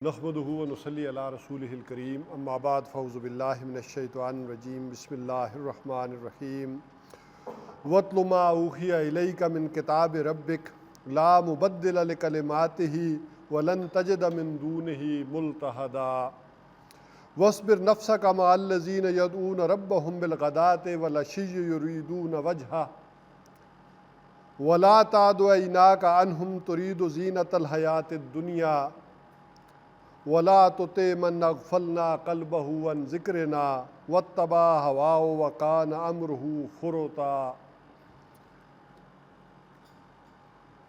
نحمدہ ونصلی علی رسولہ الکریم اما بعد فاعوذ باللہ من الشیطان الرجیم بسم اللہ الرحمن الرحیم واتل ما اوحی الیک من کتاب ربک لا مبدل لکلماتہ ولن تجد من دونہ ملتحدا واصبر نفسک مع الذین یدعون ربهم بالغداة والعشی یریدون وجہہ ولا تعد عیناک عنہم ترید زینۃ الحیاۃ الدنیا ولا تطع من اغفلنا قلبه عن ذکرنا واتبع هواه وكان امره فرطا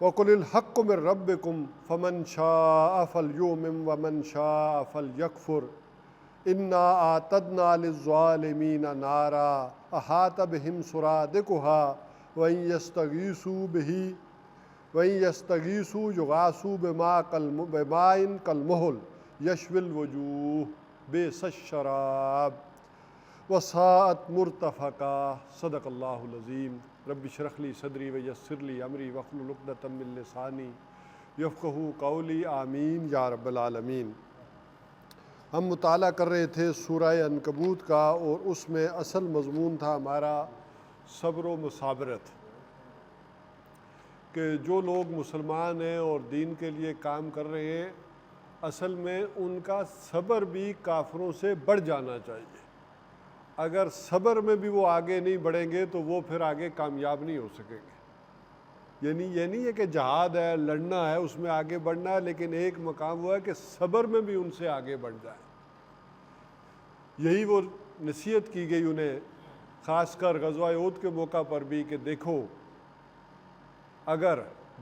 وقل الحق من ربكم فمن شاء فليؤمن ومن شاء فليكفر انا اعتدنا للظالمين نارا احاط بهم سرادقها وان يستغيثوا يغاثوا بماء كالمهل یشوی الوجوہ بئس الشراب وساءت مرتفقا صدق اللہ العظیم رب اشرح لی صدری ویسر لی امری واحلل عقدۃ من لسانی یفقہوا قولی آمین یا رب العالمین۔ ہم مطالعہ کر رہے تھے سورہ عنکبوت کا اور اس میں اصل مضمون تھا ہمارا صبر و مصابرت، کہ جو لوگ مسلمان ہیں اور دین کے لیے کام کر رہے ہیں اصل میں ان کا صبر بھی کافروں سے بڑھ جانا چاہیے۔ اگر صبر میں بھی وہ آگے نہیں بڑھیں گے تو وہ پھر آگے کامیاب نہیں ہو سکیں گے۔ یعنی یہ نہیں ہے کہ جہاد ہے، لڑنا ہے، اس میں آگے بڑھنا ہے، لیکن ایک مقام ہوا ہے کہ صبر میں بھی ان سے آگے بڑھ جائے۔ یہی وہ نصیحت کی گئی انہیں، خاص کر غزوہ احد کے موقع پر بھی، کہ دیکھو اگر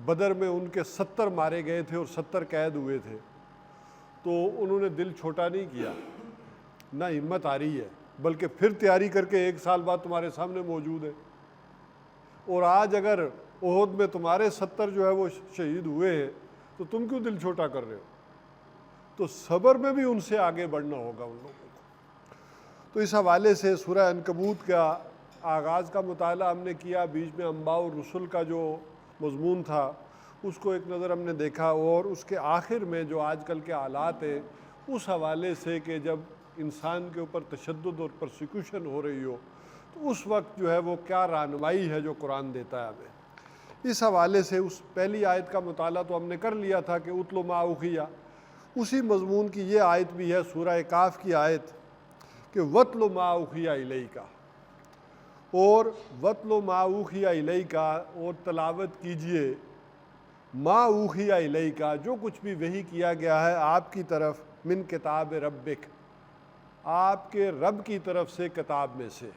بدر میں ان کے 70 مارے گئے تھے اور 70 قید ہوئے تھے تو انہوں نے دل چھوٹا نہیں کیا، نہ ہمت آ رہی ہے، بلکہ پھر تیاری کر کے 1 سال بعد تمہارے سامنے موجود ہے۔ اور آج اگر احد میں تمہارے 70 جو ہے وہ شہید ہوئے ہیں تو تم کیوں دل چھوٹا کر رہے ہو؟ تو صبر میں بھی ان سے آگے بڑھنا ہوگا ان لوگوں کو۔ تو اس حوالے سے سورہ عنکبوت کا آغاز کا مطالعہ ہم نے کیا، بیچ میں انباء الرسل کا جو مضمون تھا اس کو ایک نظر ہم نے دیکھا، اور اس کے آخر میں جو آج کل کے حالات ہیں اس حوالے سے کہ جب انسان کے اوپر تشدد اور پرسیکیوشن ہو رہی ہو تو اس وقت جو ہے وہ کیا رہنمائی ہے جو قرآن دیتا ہے ہمیں۔ اس حوالے سے اس پہلی آیت کا مطالعہ تو ہم نے کر لیا تھا کہ اتل ما اوحی، اسی مضمون کی یہ آیت بھی ہے سورہ کاف کی آیت کہ واتل ما اوحی الیک، اور واتل ما اوحی الیک، اور تلاوت کیجئے ما اوحی الیک، جو کچھ بھی وحی کیا گیا ہے آپ کی طرف، من کتاب ربک، آپ کے رب کی طرف سے کتاب میں سے،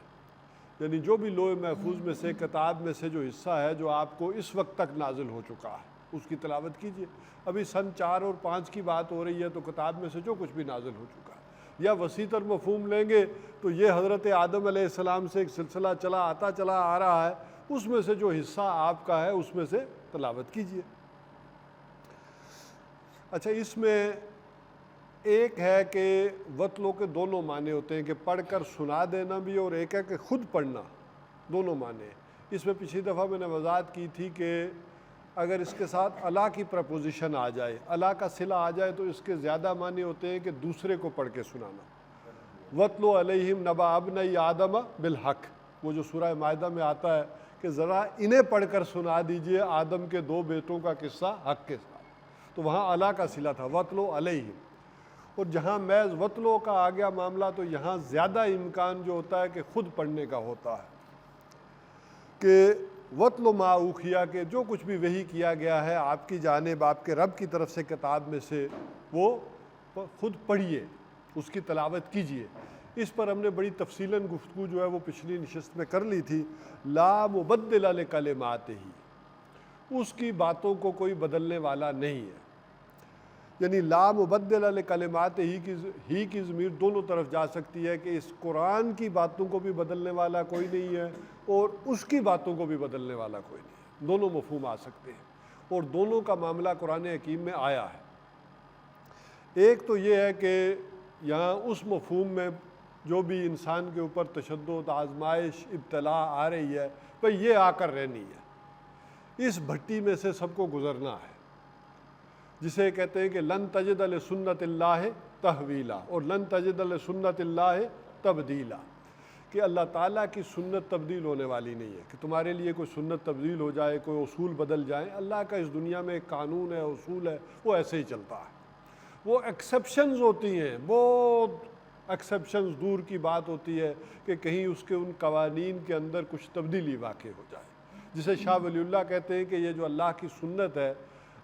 یعنی جو بھی لوح محفوظ میں سے کتاب میں سے جو حصہ ہے جو آپ کو اس وقت تک نازل ہو چکا ہے اس کی تلاوت کیجئے۔ ابھی سن 4 اور 5 کی بات ہو رہی ہے تو کتاب میں سے جو کچھ بھی نازل ہو چکا ہے، یا وسیع تر مفہوم لیں گے تو یہ حضرت آدم علیہ السلام سے ایک سلسلہ چلا آ رہا ہے، اس میں سے جو حصہ آپ کا ہے اس میں سے تلاوت کیجئے۔ اچھا، اس میں ایک ہے کہ وتلو کے دونوں معنی ہوتے ہیں، کہ پڑھ کر سنا دینا بھی، اور ایک ہے کہ خود پڑھنا، دونوں معنی ہیں۔ اس میں پچھلی دفعہ میں نے وضاحت کی تھی کہ اگر اس کے ساتھ اللہ کی پرپوزیشن آ جائے، اللہ کا صلہ آ جائے تو اس کے زیادہ معنی ہوتے ہیں کہ دوسرے کو پڑھ کے سنانا۔ وَاتْلُ عَلَيْهِمْ نَبَأَ ابْنَيْ آدَمَ بِالْحَقِّ، وہ جو سورہ مائدہ میں آتا ہے کہ ذرا انہیں پڑھ کر سنا دیجئے آدم کے 2 بیٹوں کا قصہ حق کے ساتھ، تو وہاں اللہ کا صلہ تھا وَاتْلُ عَلَيْهِمْ۔ اور جہاں محض وتلو کا آ گیا معاملہ تو یہاں زیادہ امکان جو ہوتا ہے کہ خود پڑھنے کا ہوتا ہے، کہ وتلو ما اوحی، کہ جو کچھ بھی وحی کیا گیا ہے آپ کی جانب آپ کے رب کی طرف سے کتاب میں سے وہ خود پڑھیے، اس کی تلاوت کیجئے۔ اس پر ہم نے بڑی تفصیلاً گفتگو جو ہے وہ پچھلی نشست میں کر لی تھی۔ لا مبدل لکلماتہ، اس کی باتوں کو کوئی بدلنے والا نہیں ہے، یعنی لا مبدل لکلمات ہی کی ضمیر دونوں طرف جا سکتی ہے، کہ اس قرآن کی باتوں کو بھی بدلنے والا کوئی نہیں ہے اور اس کی باتوں کو بھی بدلنے والا کوئی نہیں ہے، دونوں مفہوم آ سکتے ہیں، اور دونوں کا معاملہ قرآن حکیم میں آیا ہے۔ ایک تو یہ ہے کہ یہاں اس مفہوم میں جو بھی انسان کے اوپر تشدد، آزمائش، ابتلا آ رہی ہے، یہ آ کر رہنی ہے، اس بھٹی میں سے سب کو گزرنا ہے۔ جسے کہتے ہیں کہ لن تجد لسنت اللہ تحویلا اور لن تجد لسنت اللہ تبدیلا، کہ اللہ تعالیٰ کی سنت تبدیل ہونے والی نہیں ہے کہ تمہارے لیے کوئی سنت تبدیل ہو جائے، کوئی اصول بدل جائیں۔ اللہ کا اس دنیا میں ایک قانون ہے، اصول ہے، وہ ایسے ہی چلتا ہے۔ وہ ایکسیپشنز ہوتی ہیں، بہت ایکسیپشنز، دور کی بات ہوتی ہے کہ کہیں اس کے ان قوانین کے اندر کچھ تبدیلی واقع ہو جائے، جسے شاہ ولی اللہ کہتے ہیں کہ یہ جو اللہ کی سنت ہے،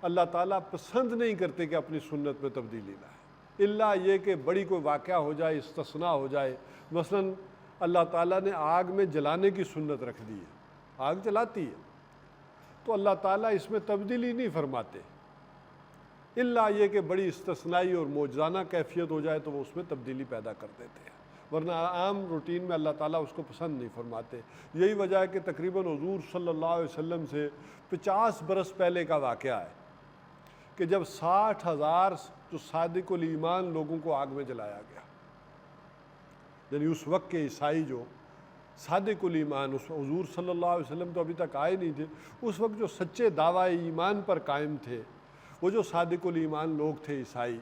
اللہ تعالیٰ پسند نہیں کرتے کہ اپنی سنت میں تبدیلی لائے، الا یہ کہ بڑی کوئی واقعہ ہو جائے، استثناء ہو جائے۔ مثلاً اللہ تعالیٰ نے آگ میں جلانے کی سنت رکھ دی ہے، آگ جلاتی ہے، تو اللہ تعالیٰ اس میں تبدیلی نہیں فرماتے، الا یہ کہ بڑی استثنائی اور معجزانہ کیفیت ہو جائے تو وہ اس میں تبدیلی پیدا کر دیتے ہیں، ورنہ عام روٹین میں اللہ تعالیٰ اس کو پسند نہیں فرماتے۔ یہی وجہ ہے کہ تقریباً حضور صلی اللہ علیہ وسلم سے 50 برس پہلے کا واقعہ ہے کہ جب 60,000 جو صادق الایمان لوگوں کو آگ میں جلایا گیا، یعنی اس وقت کے عیسائی جو صادق الایمان، اس حضور صلی اللہ علیہ وسلم تو ابھی تک آئے نہیں تھے، اس وقت جو سچے دعوی ایمان پر قائم تھے، وہ جو صادق الایمان لوگ تھے عیسائی،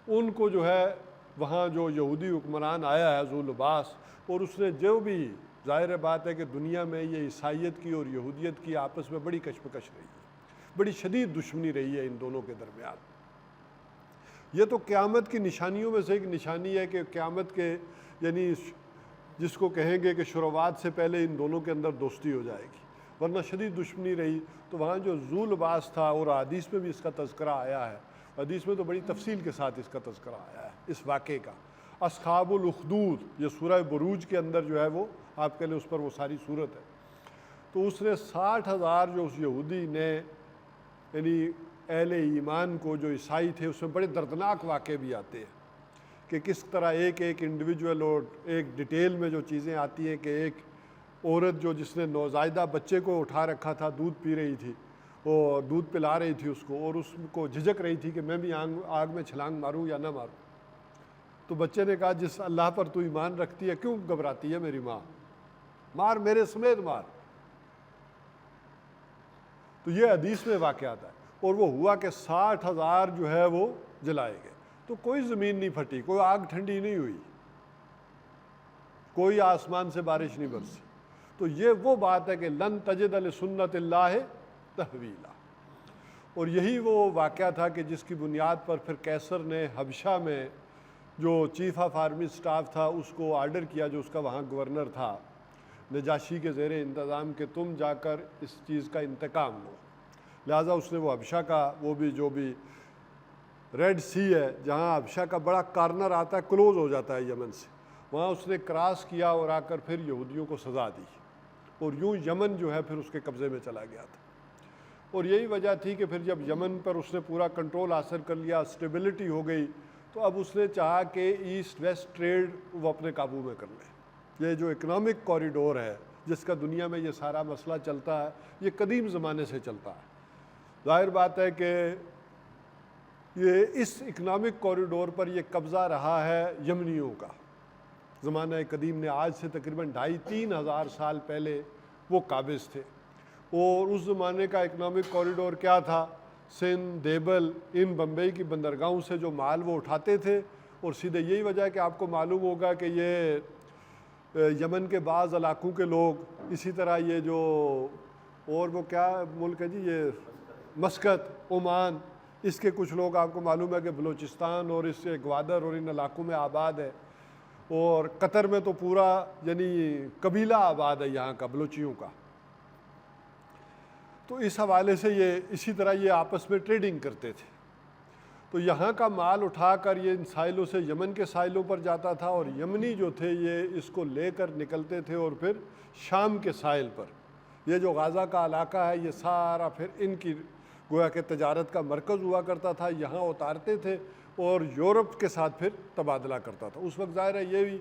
ان کو جو ہے وہاں جو یہودی حکمران آیا ہے ذو لباس، اور اس نے جو بھی، ظاہر بات ہے کہ دنیا میں یہ عیسائیت کی اور یہودیت کی آپس میں بڑی کشمکش رہی ہے، بڑی شدید دشمنی رہی ہے ان دونوں کے درمیان۔ یہ تو قیامت کی نشانیوں میں سے ایک نشانی ہے کہ قیامت کے، یعنی جس کو کہیں گے کہ شروعات سے پہلے ان دونوں کے اندر دوستی ہو جائے گی، ورنہ شدید دشمنی رہی۔ تو وہاں جو ذو لباس تھا، اور حدیث میں بھی اس کا تذکرہ آیا ہے، حدیث میں تو بڑی تفصیل کے ساتھ اس کا تذکرہ آیا ہے اس واقعے کا۔ اصحاب الاخدود، یہ سورہ بروج کے اندر جو ہے وہ آپ کے لیے اس پر وہ ساری صورت ہے۔ تو اس نے 60,000 جو اس یہودی نے، یعنی اہل ایمان کو جو عیسائی تھے، اس میں بڑے دردناک واقعے بھی آتے ہیں کہ کس طرح ایک انڈیویجول اور ایک ڈیٹیل میں جو چیزیں آتی ہیں کہ ایک عورت جو جس نے نوزائیدہ بچے کو اٹھا رکھا تھا، دودھ پی رہی تھی، اور دودھ پلا رہی تھی اس کو، اور اس کو جھجک رہی تھی کہ میں بھی آگ میں چھلانگ ماروں یا نہ ماروں، تو بچے نے کہا جس اللہ پر تو ایمان رکھتی ہے کیوں گھبراتی ہے میری ماں، مار، میرے سمیت مار۔ تو یہ حدیث میں واقعات ہے، اور وہ ہوا کہ 60,000 جو ہے وہ جلائے گئے، تو کوئی زمین نہیں پھٹی، کوئی آگ ٹھنڈی نہیں ہوئی، کوئی آسمان سے بارش نہیں برسی۔ تو یہ وہ بات ہے کہ لن تجد لسنت اللہ تحویلا، اور یہی وہ واقعہ تھا کہ جس کی بنیاد پر پھر کیسر نے حبشہ میں جو چیف آف آرمی سٹاف تھا اس کو آرڈر کیا، جو اس کا وہاں گورنر تھا نجاشی کے زیر انتظام، کہ تم جا کر اس چیز کا انتقام لو۔ لہٰذا اس نے وہ حبشہ کا، وہ بھی جو بھی ریڈ سی ہے جہاں حبشہ کا بڑا کارنر آتا ہے، کلوز ہو جاتا ہے یمن سے، وہاں اس نے کراس کیا اور آ کر پھر یہودیوں کو سزا دی، اور یوں یمن جو ہے پھر اس کے قبضے میں چلا گیا تھا۔ اور یہی وجہ تھی کہ پھر جب یمن پر اس نے پورا کنٹرول حاصل کر لیا، اسٹیبلٹی ہو گئی، تو اب اس نے چاہا کہ ایسٹ ویسٹ ٹریڈ وہ اپنے قابو میں کر لے۔ یہ جو اکنامک کوریڈور ہے جس کا دنیا میں یہ سارا مسئلہ چلتا ہے، یہ قدیم زمانے سے چلتا ہے۔ ظاہر بات ہے کہ یہ اس اکنامک کوریڈور پر یہ قبضہ رہا ہے یمنیوں کا، زمانہ قدیم نے، آج سے تقریباً 2,500-3 ہزار سال پہلے وہ قابض تھے۔ اور اس زمانے کا اکنامک کوریڈور کیا تھا؟ سندھ، دیبل، ان بمبئی کی بندرگاہوں سے جو مال وہ اٹھاتے تھے، اور سیدھے یہی وجہ ہے کہ آپ کو معلوم ہوگا کہ یہ یمن کے بعض علاقوں کے لوگ، اسی طرح یہ جو اور وہ کیا ملک ہے جی، یہ مسقط، عمان، اس کے کچھ لوگ آپ کو معلوم ہے کہ بلوچستان اور اس سے گوادر اور ان علاقوں میں آباد ہے، اور قطر میں تو پورا یعنی قبیلہ آباد ہے یہاں کا، بلوچیوں کا۔ تو اس حوالے سے یہ اسی طرح یہ آپس میں ٹریڈنگ کرتے تھے، تو یہاں کا مال اٹھا کر یہ ان ساحلوں سے یمن کے ساحلوں پر جاتا تھا، اور یمنی جو تھے یہ اس کو لے کر نکلتے تھے اور پھر شام کے ساحل پر، یہ جو غازہ کا علاقہ ہے یہ سارا پھر ان کی گویا کہ تجارت کا مرکز ہوا کرتا تھا، یہاں اتارتے تھے اور یورپ کے ساتھ پھر تبادلہ کرتا تھا۔ اس وقت ظاہر ہے یہ بھی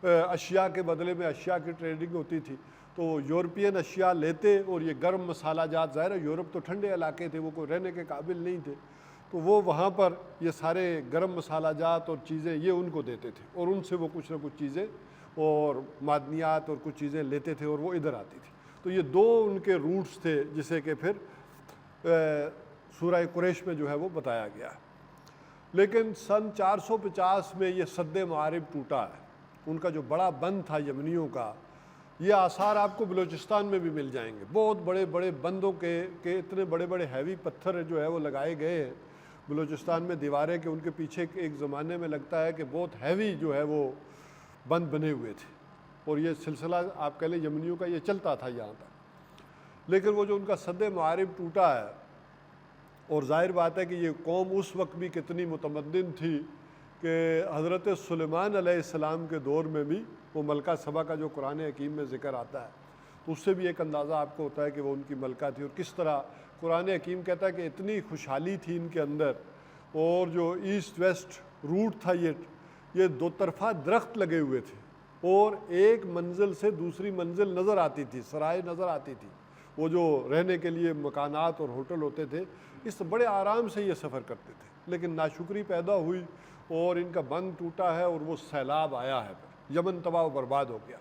اشیاء کے بدلے میں اشیاء کی ٹریڈنگ ہوتی تھی، تو یورپین اشیاء لیتے، اور یہ گرم مسالہ جات، ظاہر ہے یورپ تو ٹھنڈے علاقے تھے، وہ کوئی رہنے کے قابل نہیں تھے، تو وہ وہاں پر یہ سارے گرم مسالہ جات اور چیزیں یہ ان کو دیتے تھے، اور ان سے وہ کچھ نہ کچھ چیزیں اور معدنیات اور کچھ چیزیں لیتے تھے، اور وہ ادھر آتی تھی۔ تو یہ دو ان کے روٹس تھے، جسے کہ پھر سورہ قریش میں جو ہے وہ بتایا گیا ہے۔ لیکن سن 450 میں یہ سد معارب ٹوٹا ہے، ان کا جو بڑا بند تھا یمنیوں کا، یہ آثار آپ کو بلوچستان میں بھی مل جائیں گے۔ بہت بڑے بڑے بندوں کے اتنے بڑے بڑے ہیوی پتھر جو ہے وہ لگائے گئے ہیں بلوچستان میں، دیواریں کہ ان کے پیچھے ایک زمانے میں لگتا ہے کہ بہت ہیوی جو ہے وہ بند بنے ہوئے تھے، اور یہ سلسلہ آپ کہہ لیں یمنیوں کا یہ چلتا تھا یہاں تک۔ لیکن وہ جو ان کا سد معارب ٹوٹا ہے، اور ظاہر بات ہے کہ یہ قوم اس وقت بھی کتنی متمدن تھی کہ حضرت سلیمان علیہ السلام کے دور میں بھی وہ ملکہ سبا کا جو قرآن حکیم میں ذکر آتا ہے، تو اس سے بھی ایک اندازہ آپ کو ہوتا ہے کہ وہ ان کی ملکہ تھی، اور کس طرح قرآن حکیم کہتا ہے کہ اتنی خوشحالی تھی ان کے اندر، اور جو ایسٹ ویسٹ روٹ تھا یہ دو طرفہ درخت لگے ہوئے تھے، اور ایک منزل سے دوسری منزل نظر آتی تھی، سرائے نظر آتی تھی، وہ جو رہنے کے لیے مکانات اور ہوٹل ہوتے تھے، اس بڑے آرام سے یہ سفر کرتے تھے۔ لیکن ناشکری پیدا ہوئی اور ان کا بند ٹوٹا ہے، اور وہ سیلاب آیا ہے، پھر یمن تباہ و برباد ہو گیا۔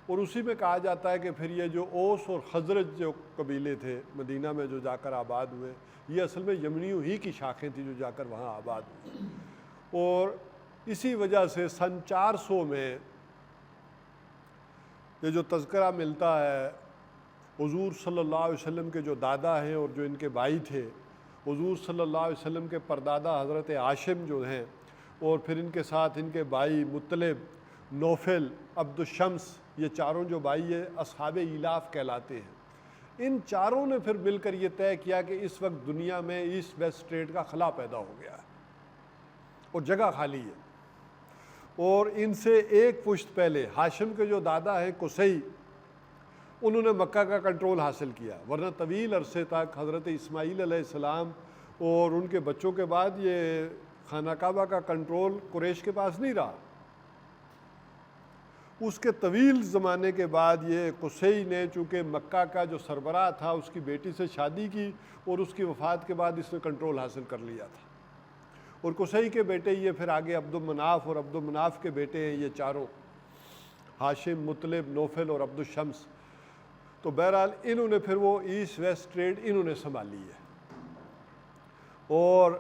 اور اسی میں کہا جاتا ہے کہ پھر یہ جو اوس اور خزرج جو قبیلے تھے مدینہ میں جو جا کر آباد ہوئے، یہ اصل میں یمنیوں ہی کی شاخیں تھیں جو جا کر وہاں آباد ہوئی، اور اسی وجہ سے سن 400 میں یہ جو تذکرہ ملتا ہے حضور صلی اللہ علیہ وسلم کے جو دادا ہیں اور جو ان کے بھائی تھے، حضور صلی اللہ علیہ وسلم کے پردادا حضرت ہاشم جو ہیں، اور پھر ان کے ساتھ ان کے بھائی مطلب، نوفل، عبد الشمس، یہ چاروں جو بھائی یہ اصحاب ایلاف کہلاتے ہیں۔ ان چاروں نے پھر مل کر یہ طے کیا کہ اس وقت دنیا میں ایسٹ ویسٹ ٹریڈ کا خلا پیدا ہو گیا ہے اور جگہ خالی ہے، اور ان سے ایک پشت پہلے ہاشم کے جو دادا ہیں قصی، انہوں نے مکہ کا کنٹرول حاصل کیا، ورنہ طویل عرصے تک حضرت اسماعیل علیہ السلام اور ان کے بچوں کے بعد یہ خانہ کعبہ کا کنٹرول قریش کے پاس نہیں رہا۔ اس کے طویل زمانے کے بعد یہ قصی نے چونکہ مکہ کا جو سربراہ تھا اس کی بیٹی سے شادی کی، اور اس کی وفات کے بعد اس نے کنٹرول حاصل کر لیا تھا، اور قصی کے بیٹے یہ پھر آگے عبد المناف، اور عبد المناف کے بیٹے ہیں یہ چاروں، ہاشم، مطلب، نوفل اور عبد الشمس۔ تو بہرحال انہوں نے پھر وہ ایسٹ ویسٹ ٹریڈ انہوں نے سنبھالی ہے، اور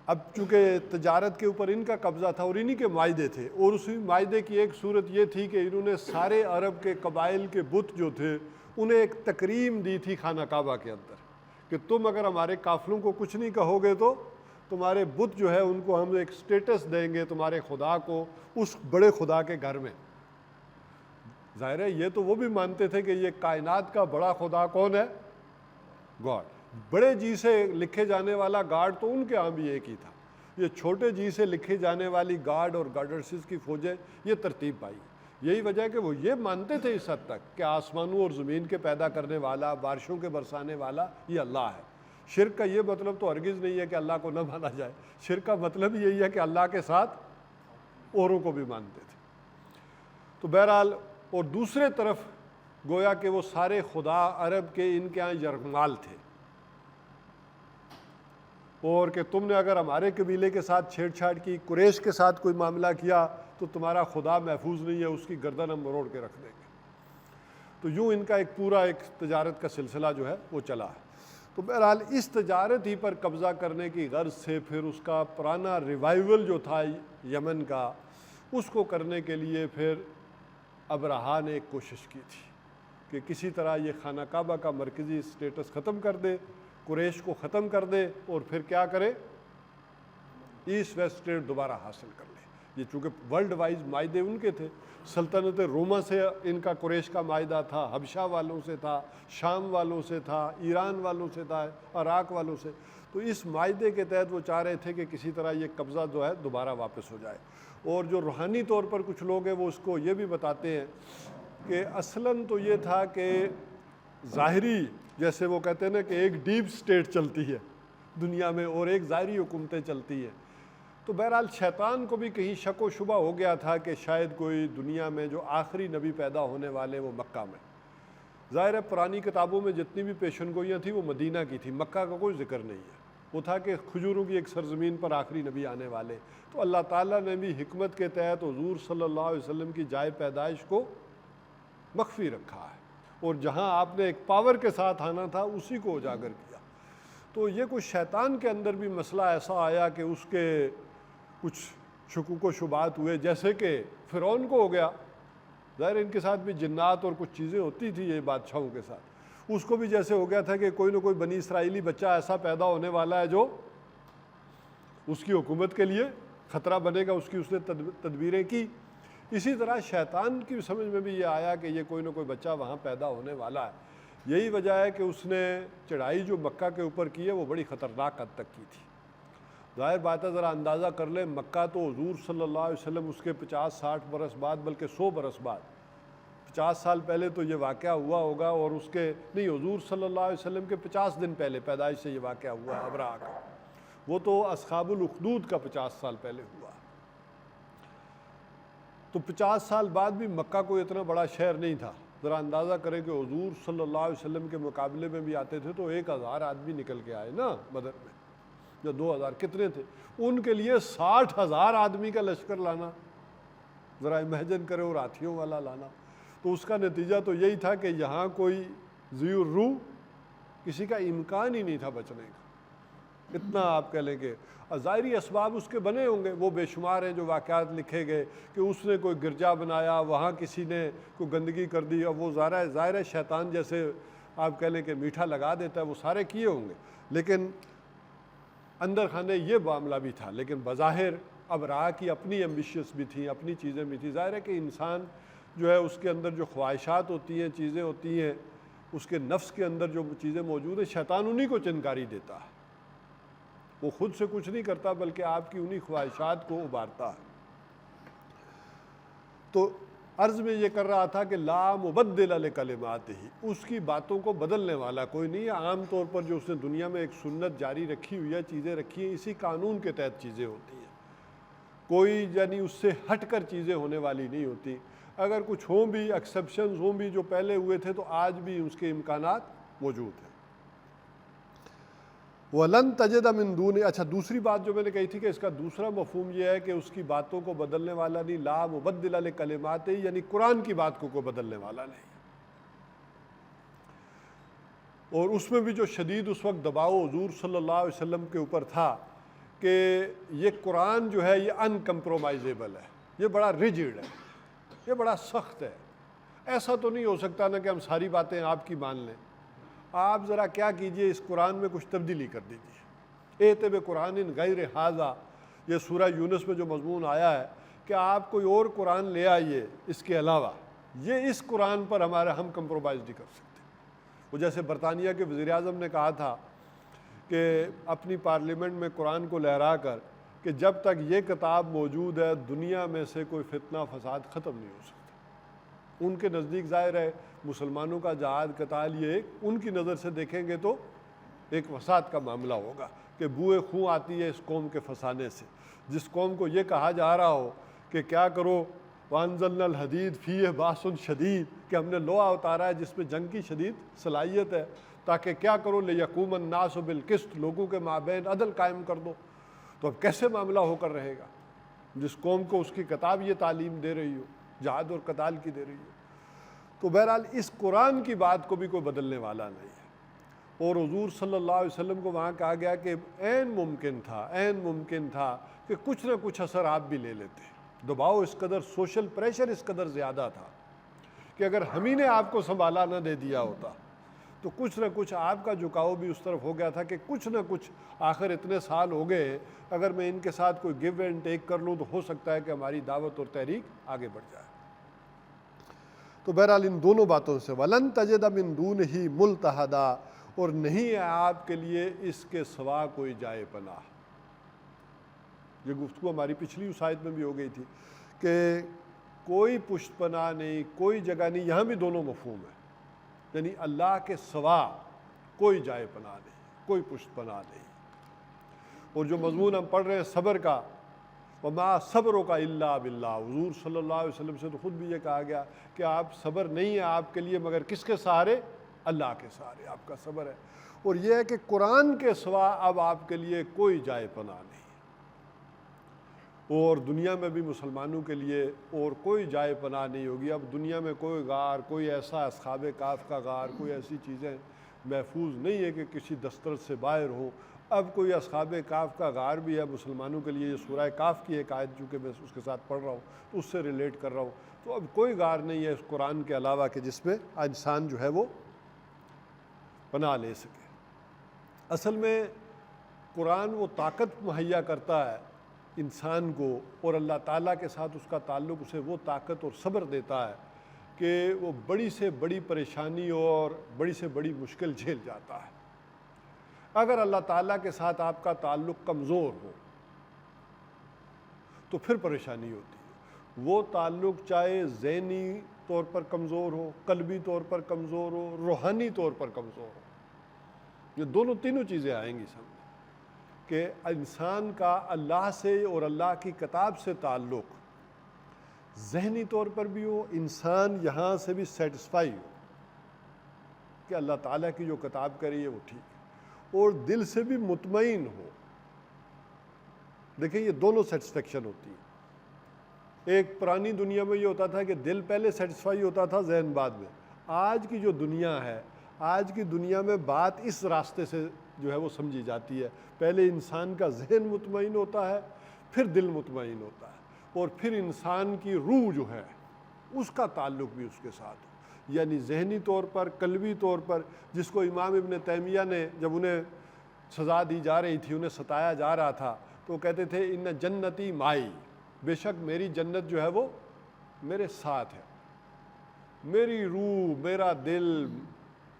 اب چونکہ تجارت کے اوپر ان کا قبضہ تھا اور انہی کے معاہدے تھے، اور اسی معاہدے کی ایک صورت یہ تھی کہ انہوں نے سارے عرب کے قبائل کے بت جو تھے انہیں ایک تکریم دی تھی خانہ کعبہ کے اندر، کہ تم اگر ہمارے قافلوں کو کچھ نہیں کہو گے تو تمہارے بت جو ہے ان کو ہم ایک سٹیٹس دیں گے تمہارے خدا کو اس بڑے خدا کے گھر میں۔ ظاہر ہے یہ تو وہ بھی مانتے تھے کہ یہ کائنات کا بڑا خدا کون ہے؟ گاڈ۔ بڑے جی سے لکھے جانے والا گاڈ تو ان کے ہاں بھی ایک ہی تھا، یہ چھوٹے جی سے لکھی جانے والی گاڈ اور گاڈرسز کی فوجیں یہ ترتیب پائی۔ یہی وجہ ہے کہ وہ یہ مانتے تھے اس حد تک کہ آسمانوں اور زمین کے پیدا کرنے والا، بارشوں کے برسانے والا یہ اللہ ہے۔ شرک کا یہ مطلب تو ہرگز نہیں ہے کہ اللہ کو نہ مانا جائے، شرک کا مطلب یہی ہے کہ اللہ کے ساتھ اوروں کو بھی مانتے تھے۔ تو بہرحال، اور دوسرے طرف گویا کہ وہ سارے خدا عرب کے ان کے ہاں یرغمال تھے، اور کہ تم نے اگر ہمارے قبیلے کے ساتھ چھیڑ چھاڑ کی، قریش کے ساتھ کوئی معاملہ کیا تو تمہارا خدا محفوظ نہیں ہے، اس کی گردن ہم مروڑ کے رکھ دیں گے۔ تو یوں ان کا ایک پورا ایک تجارت کا سلسلہ جو ہے وہ چلا ہے۔ تو بہرحال اس تجارت ہی پر قبضہ کرنے کی غرض سے پھر اس کا پرانا ریوائیول جو تھا یمن کا، اس کو کرنے کے لیے پھر ابرہا نے ایک کوشش کی تھی کہ کسی طرح یہ خانہ کعبہ کا مرکزی سٹیٹس ختم کر دے، قریش کو ختم کر دے، اور پھر کیا کرے، ایسٹ ویسٹ ٹریڈ دوبارہ حاصل کر لے۔ یہ چونکہ ورلڈ وائز معاہدے ان کے تھے، سلطنت روما سے ان کا قریش کا معاہدہ تھا، حبشہ والوں سے تھا، شام والوں سے تھا، ایران والوں سے تھا، عراق والوں سے۔ تو اس معاہدے کے تحت وہ چاہ رہے تھے کہ کسی طرح یہ قبضہ جو ہے دوبارہ واپس ہو جائے۔ اور جو روحانی طور پر کچھ لوگ ہیں وہ اس کو یہ بھی بتاتے ہیں کہ اصلاً تو یہ تھا کہ ظاہری، جیسے وہ کہتے ہیں نا کہ ایک ڈیپ سٹیٹ چلتی ہے دنیا میں اور ایک ظاہری حکومتیں چلتی ہیں، تو بہرحال شیطان کو بھی کہیں شک و شبہ ہو گیا تھا کہ شاید کوئی دنیا میں جو آخری نبی پیدا ہونے والے وہ مکہ میں۔ ظاہر ہے پرانی کتابوں میں جتنی بھی پیشن گوئیاں تھیں وہ مدینہ کی تھی، مکہ کا کوئی ذکر نہیں ہے۔ وہ تھا کہ کھجوروں کی ایک سرزمین پر آخری نبی آنے والے، تو اللہ تعالیٰ نے بھی حکمت کے تحت حضور صلی اللہ علیہ وسلم کی جائے پیدائش کو مخفی رکھا ہے، اور جہاں آپ نے ایک پاور کے ساتھ آنا تھا اسی کو اجاگر کیا۔ تو یہ کچھ شیطان کے اندر بھی مسئلہ ایسا آیا کہ اس کے کچھ شکوک و شبہات ہوئے، جیسے کہ فرعون کو ہو گیا، ظاہر ان کے ساتھ بھی جنات اور کچھ چیزیں ہوتی تھی یہ بادشاہوں کے ساتھ، اس کو بھی جیسے ہو گیا تھا کہ کوئی نہ کوئی بنی اسرائیلی بچہ ایسا پیدا ہونے والا ہے جو اس کی حکومت کے لیے خطرہ بنے گا، اس نے تدبیریں کی۔ اسی طرح شیطان کی سمجھ میں بھی یہ آیا کہ یہ کوئی نہ کوئی بچہ وہاں پیدا ہونے والا ہے۔ یہی وجہ ہے کہ اس نے چڑھائی جو مکہ کے اوپر کی ہے وہ بڑی خطرناک حد تک کی تھی۔ ظاہر بات ہے، ذرا اندازہ کر لیں، مکہ تو حضور صلی اللہ علیہ وسلم اس کے 50-60 برس بعد، بلکہ 100 برس بعد، 50 سال پہلے تو یہ واقعہ ہوا ہوگا، اور اس کے نہیں، حضور صلی اللہ علیہ وسلم کے 50 دن پہلے پیدائش سے یہ واقعہ ہوا ہے ابرہہ کا، وہ تو اصحاب الاخدود کا 50 سال پہلے ہوا۔ تو 50 سال بعد بھی مکہ کوئی اتنا بڑا شہر نہیں تھا۔ ذرا اندازہ کریں کہ حضور صلی اللہ علیہ وسلم کے مقابلے میں بھی آتے تھے تو 1000 آدمی نکل کے آئے نا بدر میں، یا 2000 کتنے تھے، ان کے لیے 60,000 آدمی کا لشکر لانا، ذرا امیجن کرے، اور ہاتھیوں والا لانا۔ تو اس کا نتیجہ تو یہی تھا کہ یہاں کوئی ذی الروح کسی کا امکان ہی نہیں تھا بچنے کا، اتنا آپ کہہ لیں کہ ظاہری اسباب اس کے بنے ہوں گے، وہ بے شمار ہیں جو واقعات لکھے گئے کہ اس نے کوئی گرجا بنایا، وہاں کسی نے کوئی گندگی کر دی، اور وہ ظاہر ہے شیطان جیسے آپ کہہ لیں کہ میٹھا لگا دیتا ہے، وہ سارے کیے ہوں گے، لیکن اندر خانے یہ معاملہ بھی تھا۔ لیکن بظاہر ابرہہ کی اپنی ایمبیشیس بھی تھیں، اپنی چیزیں بھی تھیں۔ ظاہر ہے کہ انسان جو ہے اس کے اندر جو خواہشات ہوتی ہیں، چیزیں ہوتی ہیں، اس کے نفس کے اندر جو چیزیں موجود ہیں، شیطان انہی کو چنکاری دیتا ہے، وہ خود سے کچھ نہیں کرتا بلکہ آپ کی انہی خواہشات کو ابھارتا ہے۔ تو عرض میں یہ کر رہا تھا کہ لا مبدل لکلماتہ، اس کی باتوں کو بدلنے والا کوئی نہیں ہے۔ عام طور پر جو اس نے دنیا میں ایک سنت جاری رکھی ہوئی ہے، چیزیں رکھی ہیں، اسی قانون کے تحت چیزیں ہوتی ہیں، کوئی یعنی اس سے ہٹ کر چیزیں ہونے والی نہیں ہوتی۔ اگر کچھ ہوں بھی، ایکسیپشنز ہوں بھی جو پہلے ہوئے تھے، تو آج بھی اس کے امکانات موجود ہیں۔ وَلَن تَجِدَ مِن دُونِ، اچھا دوسری بات جو میں نے کہی تھی کہ اس کا دوسرا مفہوم یہ ہے کہ اس کی باتوں کو بدلنے والا نہیں، لا مبدل لکلماتہ، یعنی قرآن کی بات کو کوئی بدلنے والا نہیں۔ اور اس میں بھی جو شدید اس وقت دباؤ حضور صلی اللہ علیہ وسلم کے اوپر تھا کہ یہ قرآن جو ہے یہ ان کمپرومائزیبل ہے، یہ بڑا ریجڈ ہے، یہ بڑا سخت ہے، ایسا تو نہیں ہو سکتا نا کہ ہم ساری باتیں آپ کی مان لیں۔ آپ ذرا کیا کیجئے، اس قرآن میں کچھ تبدیلی کر دیجئے۔ ایت بقرآن غیر ھذا، یہ سورہ یونس میں جو مضمون آیا ہے کہ آپ کوئی اور قرآن لے آئیے اس کے علاوہ، یہ اس قرآن پر ہم کمپرومائز نہیں کر سکتے۔ وہ جیسے برطانیہ کے وزیر اعظم نے کہا تھا کہ اپنی پارلیمنٹ میں قرآن کو لہرا کر کہ جب تک یہ کتاب موجود ہے دنیا میں سے کوئی فتنہ فساد ختم نہیں ہو سکتا۔ ان کے نزدیک ظاہر ہے مسلمانوں کا جہاد قتال یہ ان کی نظر سے دیکھیں گے تو ایک فساد کا معاملہ ہوگا کہ بوئے خون آتی ہے اس قوم کے فسانے سے۔ جس قوم کو یہ کہا جا رہا ہو کہ کیا کرو، وَأَنزَلْنَا الْحَدِيدَ فِيهِ بَأْسٌ شَدِيدٌ، کہ ہم نے لوہا اتارا ہے جس میں جنگ کی شدید صلاحیت ہے، تاکہ کیا کرو، لِيَقُومَ النَّاسُ بِالْقِسْطِ، لوگوں کے مابین عدل قائم کر دو۔ تو اب کیسے معاملہ ہو کر رہے گا جس قوم کو اس کی کتاب یہ تعلیم دے رہی ہو، جہاد اور قتال کی دے رہی ہو۔ تو بہرحال اس قرآن کی بات کو بھی کوئی بدلنے والا نہیں ہے۔ اور حضور صلی اللہ علیہ وسلم کو وہاں کہا گیا کہ عین ممکن تھا کہ کچھ نہ کچھ اثر آپ بھی لے لیتے۔ دباؤ اس قدر، سوشل پریشر اس قدر زیادہ تھا کہ اگر ہم ہی نے آپ کو سنبھالا نہ دے دیا ہوتا تو کچھ نہ کچھ آپ کا جھکاؤ بھی اس طرف ہو گیا تھا کہ کچھ نہ کچھ، آخر اتنے سال ہو گئے، اگر میں ان کے ساتھ کوئی گیو اینڈ ٹیک کر لوں تو ہو سکتا ہے کہ ہماری دعوت اور تحریک آگے بڑھ جائے۔ تو بہرحال ان دونوں باتوں سے وَلَن تَجِدَ مِن دُونِهِ مُلْتَحَدًا، اور نہیں ہے آپ کے لیے اس کے سوا کوئی جائے پناہ۔ یہ گفتگو ہماری پچھلی اس آیت میں بھی ہو گئی تھی کہ کوئی پشت پناہ نہیں، کوئی جگہ نہیں، یہاں بھی دونوں مفہوم ہیں، یعنی اللہ کے سوا کوئی جائے پناہ نہیں، کوئی پشت پناہ نہیں۔ اور جو مضمون ہم پڑھ رہے ہیں صبر کا، وَمَا صَبْرُكَ إِلَّا بِاللَّهِ، حضور صلی اللہ علیہ وسلم سے تو خود بھی یہ کہا گیا کہ آپ صبر نہیں ہے آپ کے لیے مگر کس کے سہارے؟ اللہ کے سہارے آپ کا صبر ہے۔ اور یہ ہے کہ قرآن کے سوا اب آپ کے لیے کوئی جائے پناہ نہیں، اور دنیا میں بھی مسلمانوں کے لیے اور کوئی جائے پناہ نہیں ہوگی۔ اب دنیا میں کوئی غار، کوئی ایسا اصحاب کہف کا غار، کوئی ایسی چیزیں محفوظ نہیں ہے کہ کسی دسترس سے باہر ہو۔ اب کوئی اصحاب کاف کا غار بھی ہے مسلمانوں کے لیے، یہ سورہ کاف کی ایک آیت چونکہ میں اس کے ساتھ پڑھ رہا ہوں تو اس سے ریلیٹ کر رہا ہوں، تو اب کوئی غار نہیں ہے اس قرآن کے علاوہ کہ جس میں انسان جو ہے وہ پناہ لے سکے۔ اصل میں قرآن وہ طاقت مہیا کرتا ہے انسان کو، اور اللہ تعالیٰ کے ساتھ اس کا تعلق اسے وہ طاقت اور صبر دیتا ہے کہ وہ بڑی سے بڑی پریشانی اور بڑی سے بڑی مشکل جھیل جاتا ہے۔ اگر اللہ تعالیٰ کے ساتھ آپ کا تعلق کمزور ہو تو پھر پریشانی ہوتی ہے۔ وہ تعلق چاہے ذہنی طور پر کمزور ہو، قلبی طور پر کمزور ہو، روحانی طور پر کمزور ہو، یہ تینوں چیزیں آئیں گی سامنے کہ انسان کا اللہ سے اور اللہ کی کتاب سے تعلق ذہنی طور پر بھی ہو، انسان یہاں سے بھی سیٹسفائی ہو کہ اللہ تعالیٰ کی جو کتاب کری ہے وہ ٹھیک ہے، اور دل سے بھی مطمئن ہو۔ دیکھیں یہ دونوں سیٹسفیکشن ہوتی ہے۔ ایک پرانی دنیا میں یہ ہوتا تھا کہ دل پہلے سیٹسفائی ہوتا تھا، ذہن بعد میں۔ آج کی جو دنیا ہے، آج کی دنیا میں بات اس راستے سے جو ہے وہ سمجھی جاتی ہے، پہلے انسان کا ذہن مطمئن ہوتا ہے، پھر دل مطمئن ہوتا ہے، اور پھر انسان کی روح جو ہے اس کا تعلق بھی اس کے ساتھ ہو، یعنی ذہنی طور پر، قلبی طور پر۔ جس کو امام ابن تیمیہ نے جب انہیں سزا دی جا رہی تھی، انہیں ستایا جا رہا تھا، تو وہ کہتے تھے ان جنتی مائی، بے شک میری جنت جو ہے وہ میرے ساتھ ہے، میری روح، میرا دل،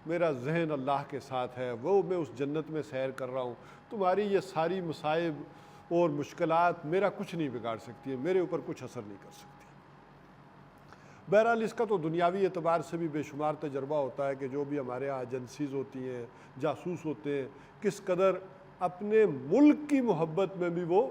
میرا ذہن اللہ کے ساتھ ہے، وہ میں اس جنت میں سیر کر رہا ہوں۔ تمہاری یہ ساری مصائب اور مشکلات میرا کچھ نہیں بگاڑ سکتی ہیں، میرے اوپر کچھ اثر نہیں کر سکتی۔ بہرحال اس کا تو دنیاوی اعتبار سے بھی بے شمار تجربہ ہوتا ہے کہ جو بھی ہمارے یہاں ایجنسیز ہوتی ہیں، جاسوس ہوتے ہیں، کس قدر اپنے ملک کی محبت میں بھی وہ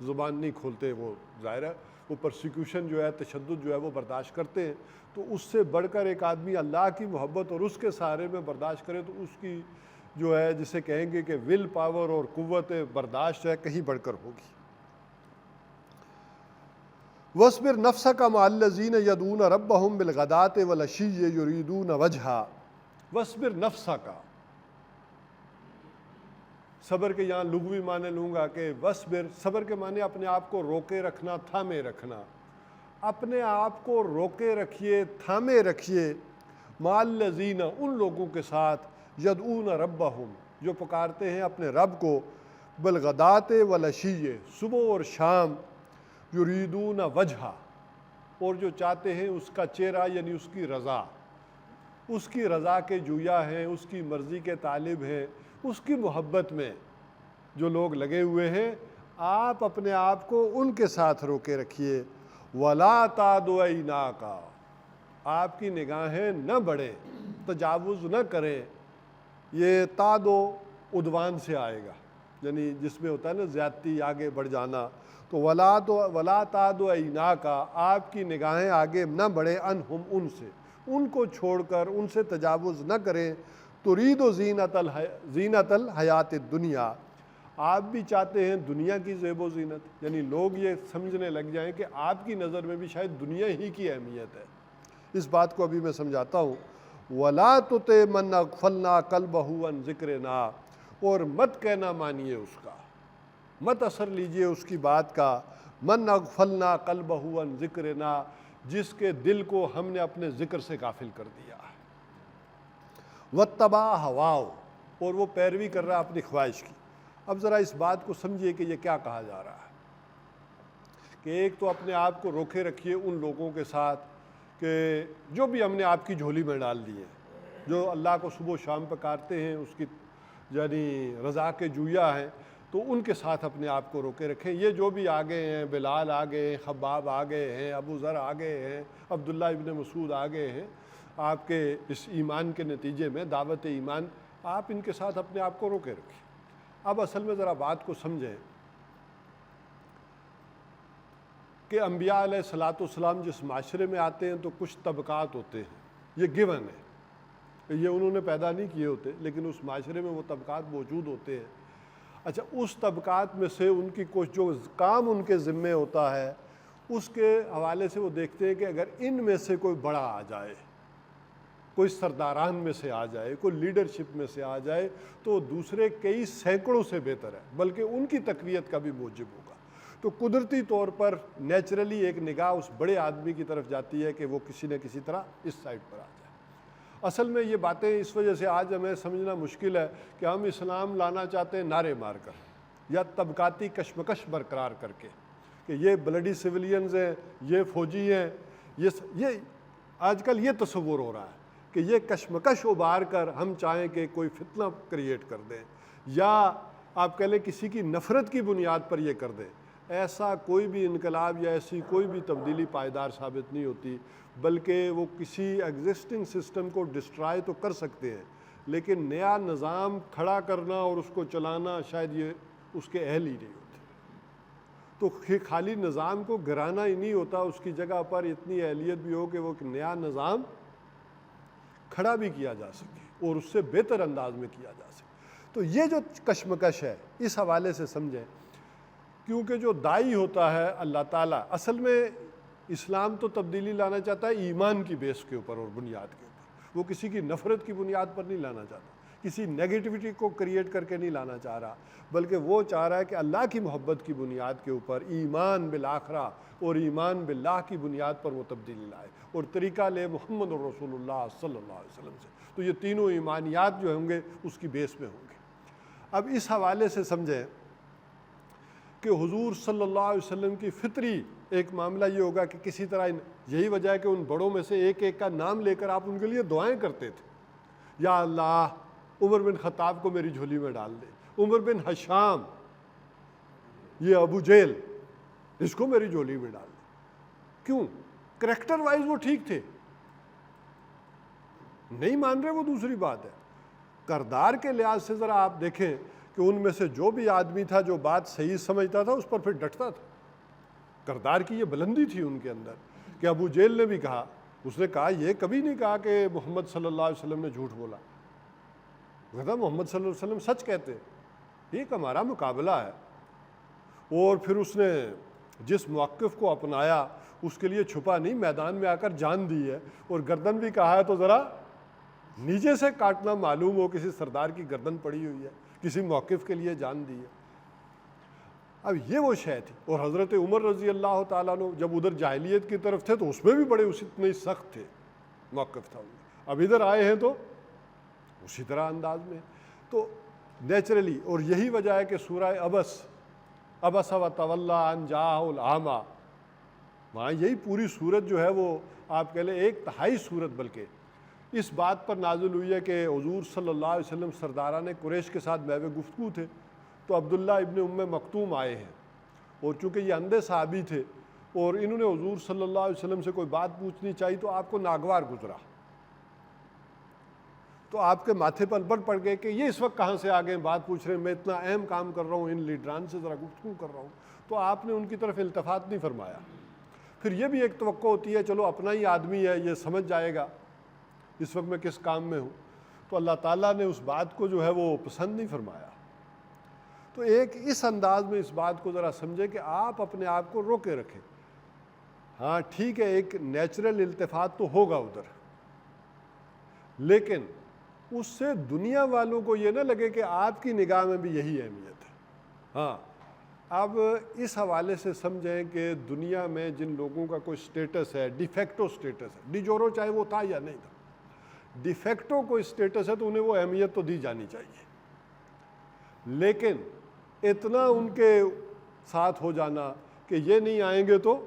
زبان نہیں کھولتے۔ وہ ظاہر ہے وہ پرسیکیوشن جو ہے، تشدد جو ہے وہ برداشت کرتے ہیں، تو اس سے بڑھ کر ایک آدمی اللہ کی محبت اور اس کے سہارے میں برداشت کرے تو اس کی جو ہے جسے کہیں گے کہ ول پاور اور قوت برداشت ہے کہیں بڑھ کر ہوگی۔ وَاصْبِرْ نَفْسَكَ مَعَ الَّذِينَ يَدْعُونَ رَبَّهُمْ بِالْغَدَاةِ وَالْعَشِيِّ يُرِيدُونَ وَجْهَهُ وَاصْبِرْ نَفْسَكَ۔ صبر کے یہاں لغوی معنی لوں گا کہ وَاصْبِرْ، صبر کے معنی اپنے آپ کو روکے رکھنا، تھامے رکھنا، اپنے آپ کو روکے رکھیے، تھامے رکھیے، مَعَ الَّذِينَ، ان لوگوں کے ساتھ، يَدْعُونَ رَبَّهُمْ، جو پکارتے ہیں اپنے رب کو، بِالْغَدَاةِ وَالْعَشِيِّ، صبح اور شام، یریدون وجہا، اور جو چاہتے ہیں اس کا چہرہ، یعنی اس کی رضا، اس کی رضا کے جویا ہیں، اس کی مرضی کے طالب ہیں، اس کی محبت میں جو لوگ لگے ہوئے ہیں، آپ اپنے آپ کو ان کے ساتھ روکے رکھیے۔ وَلَا تَعْدُ عَيْنَاكَ، آپ کی نگاہیں نہ بڑھیں، تجاوز نہ کریں۔ یہ تعدو عدوان سے آئے گا، یعنی جس میں ہوتا ہے نا زیادتی، آگے بڑھ جانا، تو وَلَا تَعْدُ عَيْنَاكَ، آپ کی نگاہیں آگے نہ بڑھیں، انہم، ان سے، ان کو چھوڑ کر ان سے تجاوز نہ کریں۔ ترید زینت الحیات الدنیا، آپ بھی چاہتے ہیں دنیا کی زیب و زینت، یعنی لوگ یہ سمجھنے لگ جائیں کہ آپ کی نظر میں بھی شاید دنیا ہی کی اہمیت ہے۔ اس بات کو ابھی میں سمجھاتا ہوں۔ وَلَا تُطِعْ مَنْ أَغْفَلْنَا قَلْبَهُ عَنْ ذِكْرِنَا، اور مت کہنا مانیے اس کا، مت اثر لیجئے اس کی بات کا، مَنْ أَغْفَلْنَا قَلْبَهُ عَنْ ذِكْرِنَا، جس کے دل کو ہم نے اپنے ذکر سے غافل کر دیا ہے۔ وَاتَّبَعَ هَوَاهُ، اور وہ پیروی کر رہا ہے اپنی خواہش کی۔ اب ذرا اس بات کو سمجھیے کہ یہ کیا کہا جا رہا ہے کہ ایک تو اپنے آپ کو روکے رکھیے ان لوگوں کے ساتھ کہ جو بھی ہم نے آپ کی جھولی میں ڈال دیے، جو اللہ کو صبح و شام پکارتے ہیں، اس کی یعنی رضا کے جویا ہیں، تو ان کے ساتھ اپنے آپ کو روکے رکھیں۔ یہ جو بھی آگے ہیں، بلال آگے ہیں، خباب آگے ہیں، ابو ذر آگے ہیں، عبداللہ ابن مسعود آگے ہیں، آپ کے اس ایمان کے نتیجے میں دعوت ایمان، آپ ان کے ساتھ اپنے آپ کو روکے رکھیں۔ اب اصل میں ذرا بات کو سمجھیں کہ انبیاء علیہ الصلوۃ والسلام جس معاشرے میں آتے ہیں تو کچھ طبقات ہوتے ہیں، یہ گیون ہے، یہ انہوں نے پیدا نہیں کیے ہوتے، لیکن اس معاشرے میں وہ طبقات موجود ہوتے ہیں۔ اچھا، اس طبقات میں سے ان کی کچھ جو کام ان کے ذمے ہوتا ہے، اس کے حوالے سے وہ دیکھتے ہیں کہ اگر ان میں سے کوئی بڑا آ جائے، کوئی سرداران میں سے آ جائے، کوئی لیڈرشپ میں سے آ جائے تو دوسرے کئی سینکڑوں سے بہتر ہے، بلکہ ان کی تقویت کا بھی موجب ہوگا۔ تو قدرتی طور پر نیچرلی ایک نگاہ اس بڑے آدمی کی طرف جاتی ہے کہ وہ کسی نہ کسی طرح اس سائڈ پر آ جائے۔ اصل میں یہ باتیں اس وجہ سے آج ہمیں سمجھنا مشکل ہے کہ ہم اسلام لانا چاہتے ہیں نعرے مار کر یا طبقاتی کشمکش برقرار کر کے کہ یہ بلڈی سویلینز ہیں، یہ فوجی ہیں، یہ آج کل یہ تصور ہو رہا ہے کہ یہ کشمکش ابھار کر ہم چاہیں کہ کوئی فتنہ کریٹ کر دیں یا آپ کہہ لیں کسی کی نفرت کی بنیاد پر یہ کر دیں۔ ایسا کوئی بھی انقلاب یا ایسی کوئی بھی تبدیلی پائیدار ثابت نہیں ہوتی، بلکہ وہ کسی ایگزسٹنگ سسٹم کو ڈسٹرائے تو کر سکتے ہیں، لیکن نیا نظام کھڑا کرنا اور اس کو چلانا شاید یہ اس کے اہل ہی نہیں ہوتے۔ تو خالی نظام کو گرانا ہی نہیں ہوتا، اس کی جگہ پر اتنی اہلیت بھی ہو کہ وہ ایک نیا نظام کھڑا بھی کیا جا سکے اور اس سے بہتر انداز میں کیا جا سکے۔ تو یہ جو کشمکش ہے اس حوالے سے سمجھیں، کیونکہ جو داعی ہوتا ہے اللہ تعالیٰ، اصل میں اسلام تو تبدیلی لانا چاہتا ہے ایمان کی بیس کے اوپر اور بنیاد کے اوپر، وہ کسی کی نفرت کی بنیاد پر نہیں لانا چاہتا، کسی نیگیٹیوٹی کو کریٹ کر کے نہیں لانا چاہ رہا، بلکہ وہ چاہ رہا ہے کہ اللہ کی محبت کی بنیاد کے اوپر ایمان بالآخرہ اور ایمان باللہ کی بنیاد پر وہ تبدیلی لائے اور طریقہ لے محمد رسول اللہ صلی اللہ علیہ وسلم سے۔ تو یہ تینوں ایمانیات جو ہوں گے اس کی بیس میں ہوں گے۔ اب اس حوالے سے سمجھیں کہ حضور صلی اللہ علیہ وسلم کی فطری ایک معاملہ یہ ہوگا کہ کسی طرح یہی وجہ ہے کہ ان بڑوں میں سے ایک ایک کا نام لے کر آپ ان کے لیے دعائیں کرتے تھے، یا اللہ عمر بن خطاب کو میری جھولی میں ڈال دے، عمر بن حشام، یہ ابو جہل، اس کو میری جھولی میں ڈال دے۔ کیوں؟ کریکٹر وائز وہ ٹھیک تھے، نہیں مان رہے وہ دوسری بات ہے، کردار کے لحاظ سے ذرا آپ دیکھیں کہ ان میں سے جو بھی آدمی تھا جو بات صحیح سمجھتا تھا اس پر پھر ڈٹتا تھا۔ کردار کی یہ بلندی تھی ان کے اندر کہ ابو جہل نے بھی کہا، اس نے کہا یہ کبھی نہیں کہا کہ محمد صلی اللہ علیہ وسلم نے جھوٹ بولا، کہتا محمد صلی اللہ علیہ وسلم سچ کہتے ہیں، ایک ہمارا مقابلہ ہے۔ اور پھر اس نے جس موقف کو اپنایا اس کے لیے چھپا نہیں، میدان میں آ کر جان دی ہے، اور گردن بھی کہا ہے تو ذرا نیچے سے کاٹنا معلوم ہو، کسی سردار کی گردن پڑی ہوئی ہے، کسی موقف کے لیے جان دی ہے۔ اب یہ وہ شے تھی۔ اور حضرت عمر رضی اللہ تعالیٰ عنہ جب ادھر جاہلیت کی طرف تھے تو اس میں بھی بڑے اتنے سخت تھے، موقف تھا ان کا۔ اب ادھر آئے ہیں تو اسی طرح انداز میں، تو نیچرلی، اور یہی وجہ ہے کہ سورہ عبس وتولی ان جاءہ الاعمی، وہاں یہی پوری سورت جو ہے وہ آپ کہہ لیں ایک تہائی سورت بلکہ اس بات پر نازل ہوئی ہے کہ حضور صلی اللہ علیہ وسلم سرداران قریش کے ساتھ محو گفتگو تھے، تو عبداللہ ابن ام مکتوم آئے ہیں، اور چونکہ یہ اندھے صحابی تھے اور انہوں نے حضور صلی اللہ علیہ وسلم سے کوئی بات پوچھنی چاہی تو آپ کو ناگوار گزرا، تو آپ کے ماتھے پر بڑھ پڑ گئے کہ یہ اس وقت کہاں سے آگے بات پوچھ رہے ہیں، میں اتنا اہم کام کر رہا ہوں، ان لیڈران سے ذرا گفتگو کر رہا ہوں۔ تو آپ نے ان کی طرف التفات نہیں فرمایا۔ پھر یہ بھی ایک توقع ہوتی ہے چلو اپنا ہی آدمی ہے، یہ سمجھ جائے گا اس وقت میں کس کام میں ہوں، تو اللہ تعالیٰ نے اس بات کو جو ہے وہ پسند نہیں فرمایا۔ تو ایک اس انداز میں اس بات کو ذرا سمجھے کہ آپ اپنے آپ کو روکے رکھیں۔ ہاں ٹھیک ہے، ایک نیچرل التفات تو ہوگا ادھر، لیکن اس سے دنیا والوں کو یہ نہ لگے کہ آپ کی نگاہ میں بھی یہی اہمیت ہے۔ ہاں اب اس حوالے سے سمجھیں کہ دنیا میں جن لوگوں کا کوئی سٹیٹس ہے، ڈیفیکٹو سٹیٹس ہے، ڈی جورو چاہے وہ تھا یا نہیں تھا، ڈیفیکٹو کوئی سٹیٹس ہے تو انہیں وہ اہمیت تو دی جانی چاہیے، لیکن اتنا ان کے ساتھ ہو جانا کہ یہ نہیں آئیں گے تو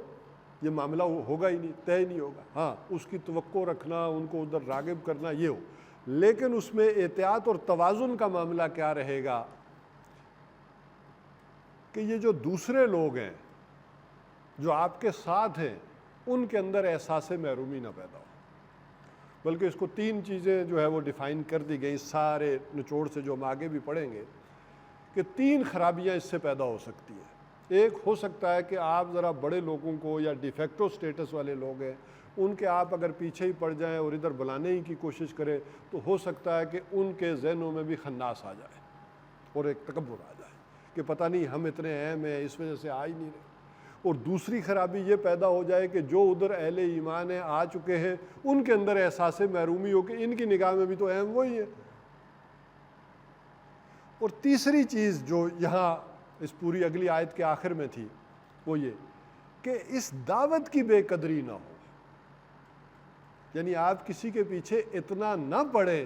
یہ معاملہ ہوگا ہی نہیں، طے نہیں ہوگا۔ ہاں اس کی توقع رکھنا، ان کو ادھر راغب کرنا یہ ہو، لیکن اس میں احتیاط اور توازن کا معاملہ کیا رہے گا کہ یہ جو دوسرے لوگ ہیں جو آپ کے ساتھ ہیں ان کے اندر احساس محرومی نہ پیدا ہو، بلکہ اس کو تین چیزیں جو ہے وہ ڈیفائن کر دی گئی سارے نچوڑ سے جو ہم آگے بھی پڑھیں گے، کہ تین خرابیاں اس سے پیدا ہو سکتی ہیں۔ ایک ہو سکتا ہے کہ آپ ذرا بڑے لوگوں کو یا ڈیفیکٹو سٹیٹس والے لوگ ہیں ان کے آپ اگر پیچھے ہی پڑ جائیں اور ادھر بلانے ہی کی کوشش کریں تو ہو سکتا ہے کہ ان کے ذہنوں میں بھی خناس آ جائے اور ایک تکبر آ جائے کہ پتہ نہیں ہم اتنے اہم ہیں اس وجہ سے آ ہی نہیں رہے۔ اور دوسری خرابی یہ پیدا ہو جائے کہ جو ادھر اہل ایمان ہیں آ چکے ہیں ان کے اندر احساس محرومی ہو کہ ان کی نگاہ میں بھی تو اہم وہی ہے۔ اور تیسری چیز جو یہاں اس پوری اگلی آیت کے آخر میں تھی وہ یہ کہ اس دعوت کی بے قدری نہ ہو، یعنی آپ کسی کے پیچھے اتنا نہ پڑیں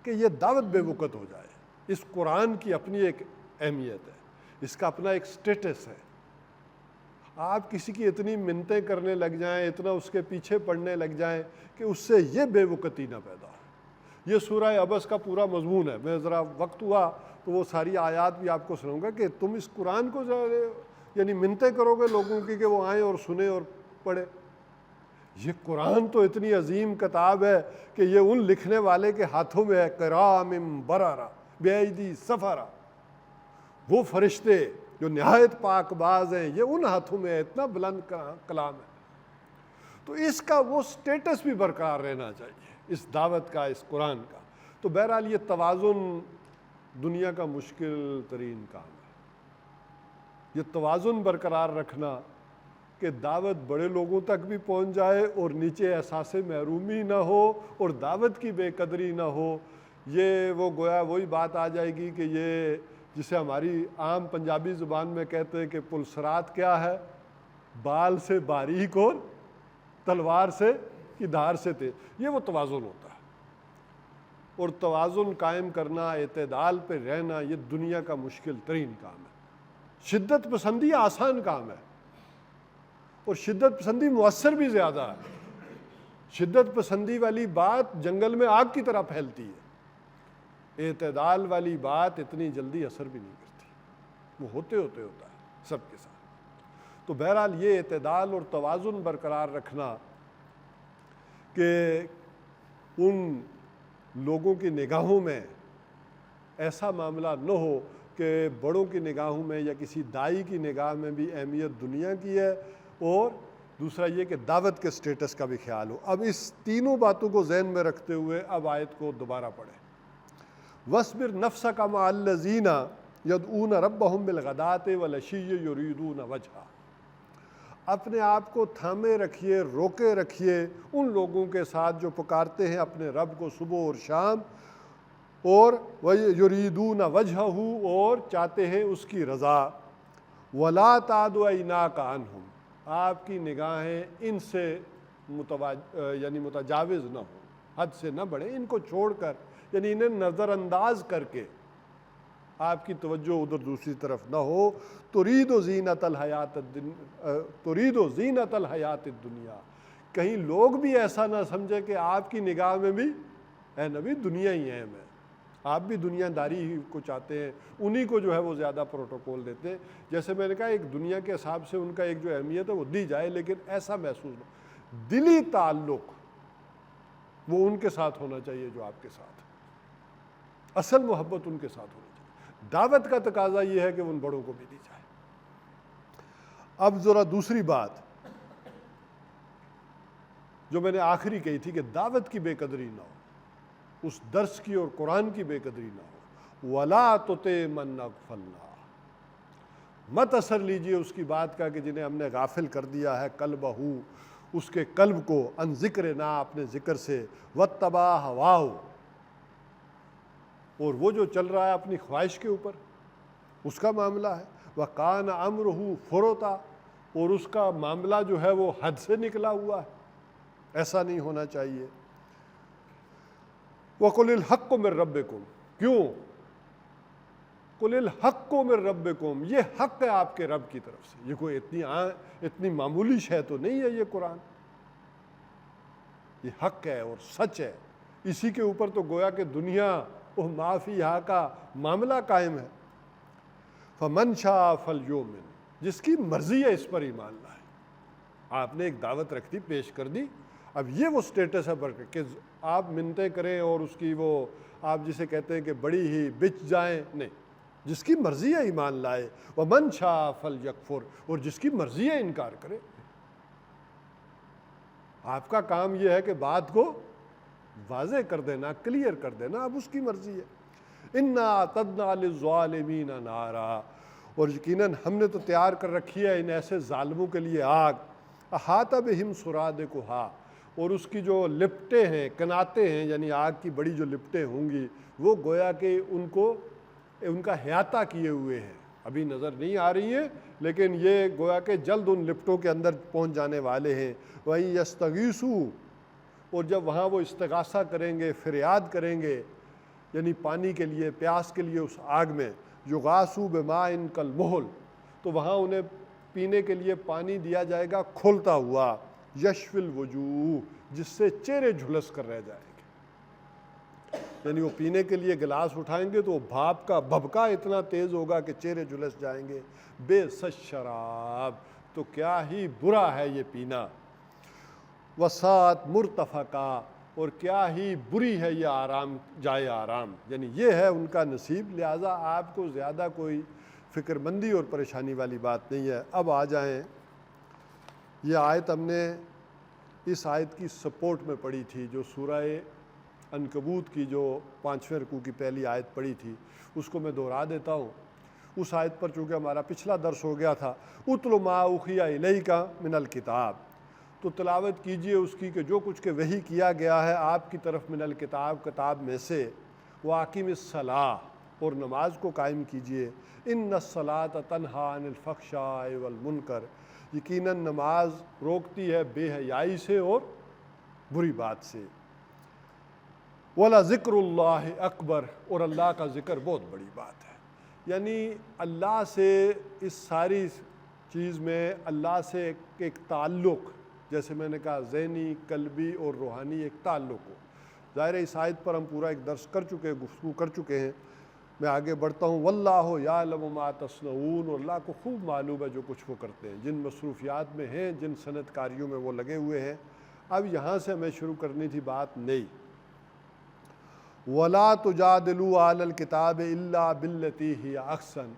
کہ یہ دعوت بے وقت ہو جائے۔ اس قرآن کی اپنی ایک اہمیت ہے، اس کا اپنا ایک سٹیٹس ہے۔ آپ کسی کی اتنی منتیں کرنے لگ جائیں، اتنا اس کے پیچھے پڑنے لگ جائیں کہ اس سے یہ بے وقتی نہ پیدا ہو۔ یہ سورہ عبس کا پورا مضمون ہے۔ میں ذرا وقت ہوا تو وہ ساری آیات بھی آپ کو سناؤں گا کہ تم اس قرآن کو یعنی منتیں کرو گے لوگوں کی کہ وہ آئیں اور سنیں اور پڑھیں۔ یہ قرآن تو اتنی عظیم کتاب ہے کہ یہ ان لکھنے والے کے ہاتھوں میں ہے، کرام بررہ بایدی سفرہ، وہ فرشتے جو نہایت پاک باز ہیں یہ ان ہاتھوں میں ہے، اتنا بلند کلام ہے۔ تو اس کا وہ سٹیٹس بھی برقرار رہنا چاہیے، اس دعوت کا، اس قرآن کا۔ تو بہرحال یہ توازن دنیا کا مشکل ترین کام ہے، یہ توازن برقرار رکھنا کہ دعوت بڑے لوگوں تک بھی پہنچ جائے اور نیچے احساس محرومی نہ ہو اور دعوت کی بے قدری نہ ہو۔ یہ وہ گویا وہی بات آ جائے گی کہ یہ جسے ہماری عام پنجابی زبان میں کہتے ہیں کہ پلسرات کیا ہے، بال سے باریک اور تلوار سے کی دھار سے تیز، یہ وہ توازن ہوتا ہے۔ اور توازن قائم کرنا، اعتدال پہ رہنا، یہ دنیا کا مشکل ترین کام ہے۔ شدت پسندی آسان کام ہے اور شدت پسندی مؤثر بھی زیادہ ہے۔ شدت پسندی والی بات جنگل میں آگ کی طرح پھیلتی ہے، اعتدال والی بات اتنی جلدی اثر بھی نہیں کرتی، وہ ہوتا ہے سب کے ساتھ۔ تو بہرحال یہ اعتدال اور توازن برقرار رکھنا کہ ان لوگوں کی نگاہوں میں ایسا معاملہ نہ ہو کہ بڑوں کی نگاہوں میں یا کسی دائی کی نگاہ میں بھی اہمیت دنیا کی ہے، اور دوسرا یہ کہ دعوت کے سٹیٹس کا بھی خیال ہو۔ اب اس تینوں باتوں کو ذہن میں رکھتے ہوئے اب آیت کو دوبارہ پڑھیں۔ وَاصْبِرْ نَفْسَكَ مَعَ الَّذِينَ يَدْعُونَ رَبَّهُمْ بِالْغَدَاةِ وَالْعَشِيِّ يُرِيدُونَ وَجْهَهُ، اپنے آپ کو تھامے رکھیے، روکے رکھیے ان لوگوں کے ساتھ جو پکارتے ہیں اپنے رب کو صبح اور شام، اور وَيُرِيدُونَ وَجْهَهُ، اور چاہتے ہیں اس کی رضا۔ وَلَا تَعْدُ عَيْنَاكَ عَنْهُمْ، آپ کی نگاہیں ان سے یعنی متجاوز نہ ہوں، حد سے نہ بڑھیں، ان کو چھوڑ کر یعنی انہیں نظر انداز کر کے آپ کی توجہ ادھر دوسری طرف نہ ہو۔ ترید و زینت الحیات الدنیا، کہیں لوگ بھی ایسا نہ سمجھے کہ آپ کی نگاہ میں بھی اے نبی دنیا ہی اہم ہے، آپ بھی دنیا داری ہی کو چاہتے ہیں، انہی کو جو ہے وہ زیادہ پروٹوکول دیتے ہیں۔ جیسے میں نے کہا ایک دنیا کے حساب سے ان کا ایک جو اہمیت ہے وہ دی جائے، لیکن ایسا محسوس نہ، دلی تعلق وہ ان کے ساتھ ہونا چاہیے جو آپ کے ساتھ، اصل محبت ان کے ساتھ ہونی چاہیے۔ دعوت کا تقاضا یہ ہے کہ ان بڑوں کو بھی دی جائے۔ اب ذرا دوسری بات جو میں نے آخری کہی تھی کہ دعوت کی بے قدری نہ ہو، اس درس کی اور قرآن کی بے قدری نہ ہو۔ وَلَا تُطِعْ مَنْ أَغْفَلْنَا، مت اثر لیجئے اس کی بات کا کہ جنہیں ہم نے غافل کر دیا ہے قلبہ، اس کے قلب کو، ان ذکرنا، اپنے ذکر سے، وَاتَّبَعَ هَوَاهُ، اور وہ جو چل رہا ہے اپنی خواہش کے اوپر، اس کا معاملہ ہے۔ وَكَانَ أَمْرُهُ فُرُطًا، اور اس کا معاملہ جو ہے وہ حد سے نکلا ہوا ہے، ایسا نہیں ہونا چاہیے۔ وَقُلِ الْحَقُّ مِن رَبِّكُمْ، کیوں؟ قُلِ الْحَقُّ مِن رَبِّكُمْ، یہ حق ہے آپ کے رب کی طرف سے، یہ کوئی اتنی معمولی شے تو نہیں ہے یہ قرآن، یہ حق ہے اور سچ ہے۔ اسی کے اوپر تو گویا کہ دنیا اور ما فیہا کا معاملہ قائم ہے۔ فَمَنْ شَاءَ فَلْيُؤْمِنْ، جس کی مرضی ہے اس پر ایمان لائے۔ آپ نے ایک دعوت رکھ دی، پیش کر دی، اب یہ وہ سٹیٹس ہے کہ آپ منتیں کریں اور اس کی وہ آپ جسے کہتے ہیں کہ بڑی ہی بچ جائیں، نہیں، جس کی مرضی ہے ایمان لائے۔ وَمَنْ شَاءَ فَلْيَكْفُرْ، اور جس کی مرضی ہے انکار کرے۔ آپ کا کام یہ ہے کہ بات کو واضح کر دینا، کلیئر کر دینا، اب اس کی مرضی ہے۔ اِنَّا أَعْتَدْنَا لِلظَّالِمِينَ نَارًا، اور یقیناً ہم نے تو تیار کر رکھی ہے ان ایسے ظالموں کے لیے آگ، احاطہ بہم سرادقہا، اور اس کی جو لپٹیں ہیں، کناتے ہیں، یعنی آگ کی بڑی جو لپٹیں ہوں گی وہ گویا کہ ان کا احاطہ کیے ہوئے ہیں، ابھی نظر نہیں آ رہی ہیں لیکن یہ گویا کہ جلد ان لپٹوں کے اندر پہنچ جانے والے ہیں۔ وَإِن يَسْتَغِيثُوا، اور جب وہاں وہ استغاثہ کریں گے، فریاد کریں گے، یعنی پانی کے لیے، پیاس کے لیے اس آگ میں، یغاثوا بماء کالمہل، تو وہاں انہیں پینے کے لیے پانی دیا جائے گا کھولتا ہوا، یشفی الوجوہ، جس سے چہرے جھلس کر رہ جائیں گے، یعنی وہ پینے کے لیے گلاس اٹھائیں گے تو وہ بھاپ کا بھبکا اتنا تیز ہوگا کہ چہرے جھلس جائیں گے۔ بئس الشراب، تو کیا ہی برا ہے یہ پینا، وساعت مرتفقہ، اور کیا ہی بری ہے یہ آرام، جائے آرام، یعنی یہ ہے ان کا نصیب۔ لہٰذا آپ کو زیادہ کوئی فکر مندی اور پریشانی والی بات نہیں ہے۔ اب آ جائیں، یہ آیت ہم نے اس آیت کی سپورٹ میں پڑھی تھی، جو سورہ عنکبوت کی جو 5ویں رکوع کی پہلی آیت پڑھی تھی، اس کو میں دہرا دیتا ہوں۔ اس آیت پر چونکہ ہمارا پچھلا درس ہو گیا تھا، اتل ما اوحی الیک من الکتاب، تو تلاوت کیجئے اس کی کہ جو کچھ کہ وحی کیا گیا ہے آپ کی طرف من الکتاب، کتاب میں سے، واقم الصلاۃ، اور نماز کو قائم کیجئے، ان الصلاۃ تنہی عن الفحشاء والمنکر، یقیناً نماز روکتی ہے بے حیائی سے اور بری بات سے، وَلَذِكْرُ اللَّهِ اکبر، اور اللہ کا ذکر بہت بڑی بات ہے، یعنی اللہ سے اس ساری چیز میں اللہ سے ایک تعلق، جیسے میں نے کہا ذہنی، قلبی اور روحانی ایک تعلق ہو۔ ظاہر ہے اس آیت پر ہم پورا ایک درس کر چکے، گفتگو کر چکے ہیں، میں آگے بڑھتا ہوں۔ وَاللَّهُ يَعْلَمُ مَا تَصْنَعُونَ، اور اللہ کو خوب معلوم ہے جو کچھ وہ کرتے ہیں، جن مصروفیات میں ہیں، جن صنعت کاریوں میں وہ لگے ہوئے ہیں۔ اب یہاں سے ہمیں شروع کرنی تھی بات نئی، وَلَا تُجَادِلُوا أَهْلَ الْكِتَابِ إِلَّا بِالَّتِي هِيَ أَحْسَنُ،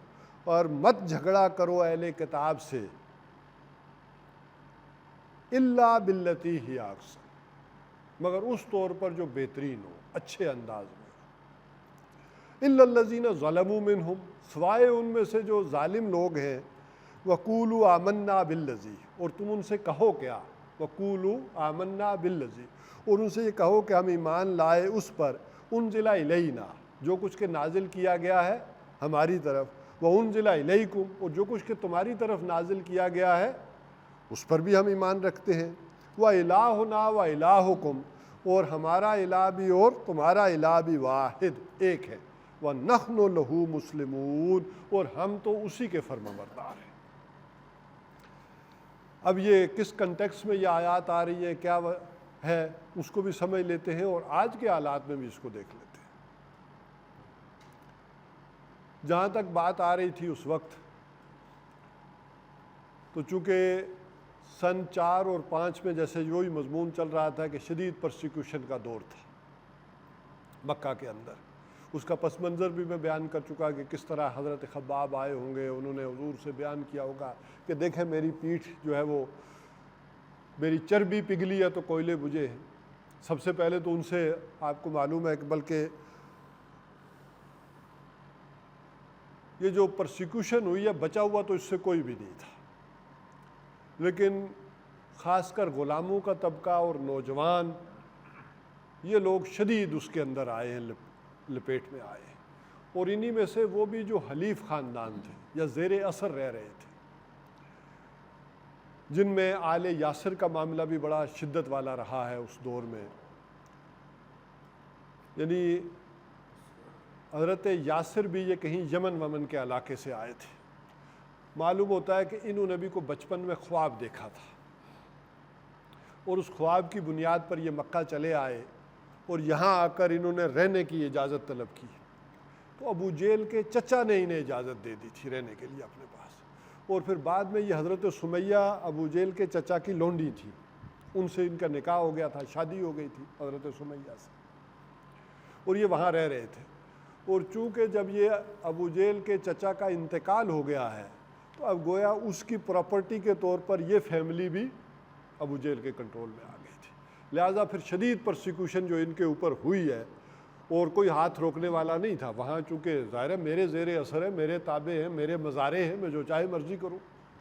اور مت جھگڑا کرو اہل کتاب سے إِلَّا بِالَّتِي هِيَ أَحْسَنُ، مگر اس طور پر جو بہترین ہو، اچھے انداز میں، إِلَّا الَّذِينَ ظَلَمُوا مِنْهُمْ، سوائے ان میں سے جو ظالم لوگ ہیں، وَقُولُوا آمَنَّا بِالَّذِي، اور تم ان سے کہو کیا، وَقُولُوا آمَنَّا بِالَّذِي، اور ان سے یہ کہو کہ ہم ایمان لائے اس پر، انزل الینا، جو کچھ کہ نازل کیا گیا ہے ہماری طرف، وانزل الیکم، اور جو کچھ کہ تمہاری طرف نازل کیا گیا ہے اس پر بھی ہم ایمان رکھتے ہیں، وَإِلَٰهُنَا وَإِلَٰهُكُمْ، اور ہمارا الہ بھی اور تمہارا الہ بھی واحد، ایک ہے، وَنَحْنُ لَهُ مُسْلِمُونَ، اور ہم تو اسی کے فرمانبردار ہیں۔ اب یہ کس کنٹیکس میں یہ آیات آ رہی ہے، کیا ہے، اس کو بھی سمجھ لیتے ہیں اور آج کے حالات میں بھی اس کو دیکھ لیتے ہیں۔ جہاں تک بات آ رہی تھی اس وقت، تو چونکہ سن 4 اور 5 میں جیسے وہی مضمون چل رہا تھا کہ شدید پرسیکیوشن کا دور تھا مکہ کے اندر، اس کا پس منظر بھی میں بیان کر چکا کہ کس طرح حضرت خباب آئے ہوں گے، انہوں نے حضور سے بیان کیا ہوگا کہ دیکھیں میری پیٹھ جو ہے وہ، میری چربی پگھلی ہے تو کوئلے بجھے ہیں۔ سب سے پہلے تو ان سے آپ کو معلوم ہے کہ بلکہ یہ جو پرسیکیوشن ہوئی ہے بچا ہوا تو اس سے کوئی بھی نہیں تھا، لیکن خاص کر غلاموں کا طبقہ اور نوجوان، یہ لوگ شدید اس کے اندر آئے ہیں، لپیٹ میں آئے ہیں، اور انہی میں سے وہ بھی جو حلیف خاندان تھے یا زیر اثر رہ رہے تھے، جن میں آل یاسر کا معاملہ بھی بڑا شدت والا رہا ہے اس دور میں، یعنی حضرت یاسر بھی یہ کہیں یمن ومن کے علاقے سے آئے تھے۔ معلوم ہوتا ہے کہ انہوں نے بھی کو بچپن میں خواب دیکھا تھا، اور اس خواب کی بنیاد پر یہ مکہ چلے آئے، اور یہاں آ کر انہوں نے رہنے کی اجازت طلب کی، تو ابو جہل کے چچا نے انہیں اجازت دے دی تھی رہنے کے لیے اپنے پاس، اور پھر بعد میں یہ حضرت سمیہ ابو جہل کے چچا کی لونڈی تھی، ان سے ان کا نکاح ہو گیا تھا، شادی ہو گئی تھی حضرت سمیہ سے، اور یہ وہاں رہ رہے تھے، اور چونکہ جب یہ ابو جہل کے چچا کا انتقال ہو گیا ہے تو اب گویا اس کی پراپرٹی کے طور پر یہ فیملی بھی ابو جہل کے کنٹرول میں آ گئی تھی، لہٰذا پھر شدید پرسیکیوشن جو ان کے اوپر ہوئی ہے اور کوئی ہاتھ روکنے والا نہیں تھا وہاں، چونکہ ظاہر ہے میرے زیر اثر ہے، میرے تابع ہیں، میرے مزارے ہیں، میں جو چاہے مرضی کروں،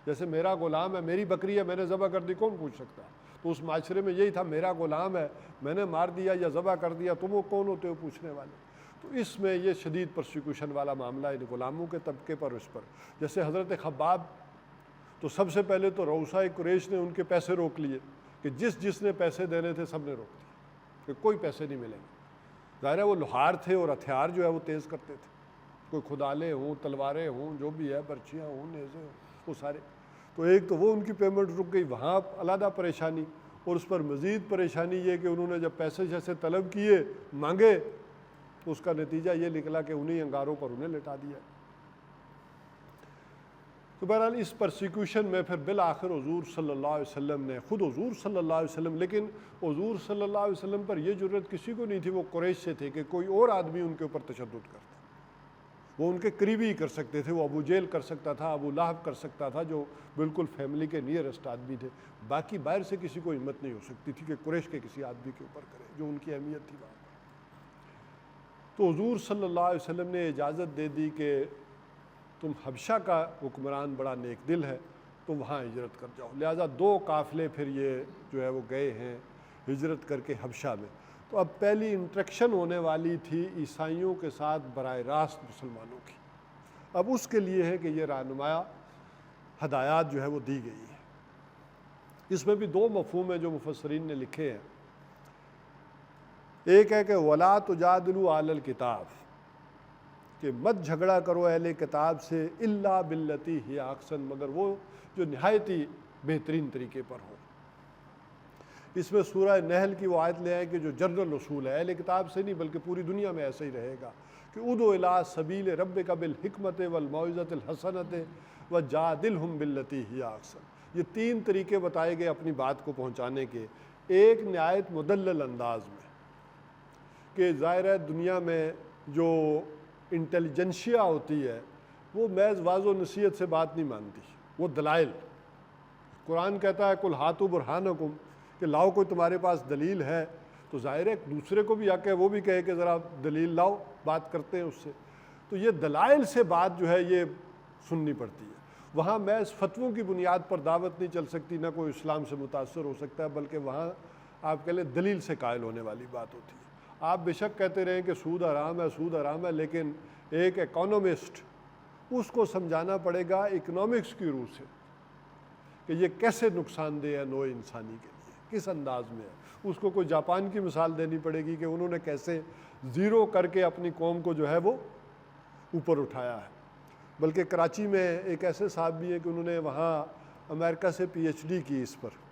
جیسے میرا غلام ہے، میری بکری ہے، میں نے ذبح کر دی، کون پوچھ سکتا ہے؟ تو اس معاشرے میں یہی تھا، میرا غلام ہے، میں نے مار دیا یا ذبح کر دیا، تم وہ کون ہوتے ہو پوچھنے والے؟ تو اس میں یہ شدید پرسیکیوشن والا معاملہ ہے غلاموں کے طبقے پر، اس پر جیسے حضرت خباب، تو سب سے پہلے تو رؤساء قریش نے ان کے پیسے روک لیے کہ جس نے پیسے دینے تھے سب نے روک دیے کہ کوئی پیسے نہیں ملیں گے۔ ظاہر ہے وہ لوہار تھے اور ہتھیار جو ہے وہ تیز کرتے تھے، کوئی کھدالے ہوں، تلواریں ہوں، جو بھی ہے، برچیاں ہوں، نیزے ہوں، وہ سارے۔ تو ایک تو وہ ان کی پیمنٹ رک گئی، وہاں علیحدہ پریشانی، اور اس پر مزید پریشانی یہ کہ انہوں نے جب پیسے جیسے طلب کیے، مانگے، تو اس کا نتیجہ یہ نکلا کہ انہی انگاروں پر انہیں لٹا دیا۔ تو بہرحال اس پرسیکیوشن میں پھر بالآخر حضور صلی اللہ علیہ وسلم نے، خود حضور صلی اللہ علیہ وسلم، لیکن حضور صلی اللہ علیہ وسلم پر یہ جرأت کسی کو نہیں تھی، وہ قریش سے تھے، کہ کوئی اور آدمی ان کے اوپر تشدد کرتا، وہ ان کے قریبی ہی کر سکتے تھے، وہ ابو جہل کر سکتا تھا، ابو لہب کر سکتا تھا، جو بالکل فیملی کے نیئرسٹ آدمی تھے، باقی باہر سے کسی کو ہمت نہیں ہو سکتی تھی کہ قریش کے کسی آدمی کے اوپر کرے جو ان کی اہمیت تھی وہاں پر۔ تو حضور صلی اللہ علیہ وسلم نے اجازت دے دی کہ تم حبشہ کا حکمران بڑا نیک دل ہے، تم وہاں ہجرت کر جاؤ، لہٰذا 2 قافلے پھر یہ جو ہے وہ گئے ہیں ہجرت کر کے حبشہ میں۔ تو اب پہلی انٹریکشن ہونے والی تھی عیسائیوں کے ساتھ براہ راست مسلمانوں کی، اب اس کے لیے ہے کہ یہ رہنمایا ہدایات جو ہے وہ دی گئی ہے۔ اس میں بھی 2 مفہوم ہیں جو مفسرین نے لکھے ہیں، ایک ہے کہ وَلَا تُجَادِلُوا أَهْلَ الْكِتَابِ، کہ مت جھگڑا کرو اہل کتاب سے، الا باللتی ہی احسن، مگر وہ جو نہایت ہی بہترین طریقے پر ہو۔ اس میں سورہ نحل کی وہ آیت لے آئے کہ جو جنرل اصول ہے، اہل کتاب سے نہیں بلکہ پوری دنیا میں ایسا ہی رہے گا کہ ادعو الی سبیل ربک بالحکمت والموعظۃ الحسنۃ وجادلہم باللتی ہی احسن۔ یہ 3 طریقے بتائے گئے اپنی بات کو پہنچانے کے، ایک نہایت مدلل انداز میں، کہ ظاہر ہے دنیا میں جو انٹیلیجنشیا ہوتی ہے وہ محض واضح و نصیحت سے بات نہیں مانتی، وہ دلائل۔ قرآن کہتا ہے کل ہاتھو برہانکم، کہ لاؤ کوئی تمہارے پاس دلیل ہے، تو ظاہر ہے ایک دوسرے کو بھی آ کے وہ بھی کہے کہ ذرا دلیل لاؤ، بات کرتے ہیں اس سے۔ تو یہ دلائل سے بات جو ہے یہ سننی پڑتی ہے، وہاں محض فتووں کی بنیاد پر دعوت نہیں چل سکتی، نہ کوئی اسلام سے متاثر ہو سکتا ہے، بلکہ وہاں آپ کہہ لیں دلیل سے قائل ہونے والی بات ہوتی ہے۔ آپ بے شک کہتے رہیں کہ سود حرام ہے، سود حرام ہے، لیکن ایک اکانومسٹ، اس کو سمجھانا پڑے گا اکنامکس کی روح سے کہ یہ کیسے نقصان دہ ہے نوع انسانی کے لیے، کس انداز میں ہے۔ اس کو کوئی جاپان کی مثال دینی پڑے گی کہ انہوں نے کیسے زیرو کر کے اپنی قوم کو جو ہے وہ اوپر اٹھایا ہے۔ بلکہ کراچی میں ایک ایسے صاحب بھی ہیں کہ انہوں نے وہاں امریکہ سے پی ایچ ڈی کی اس پر،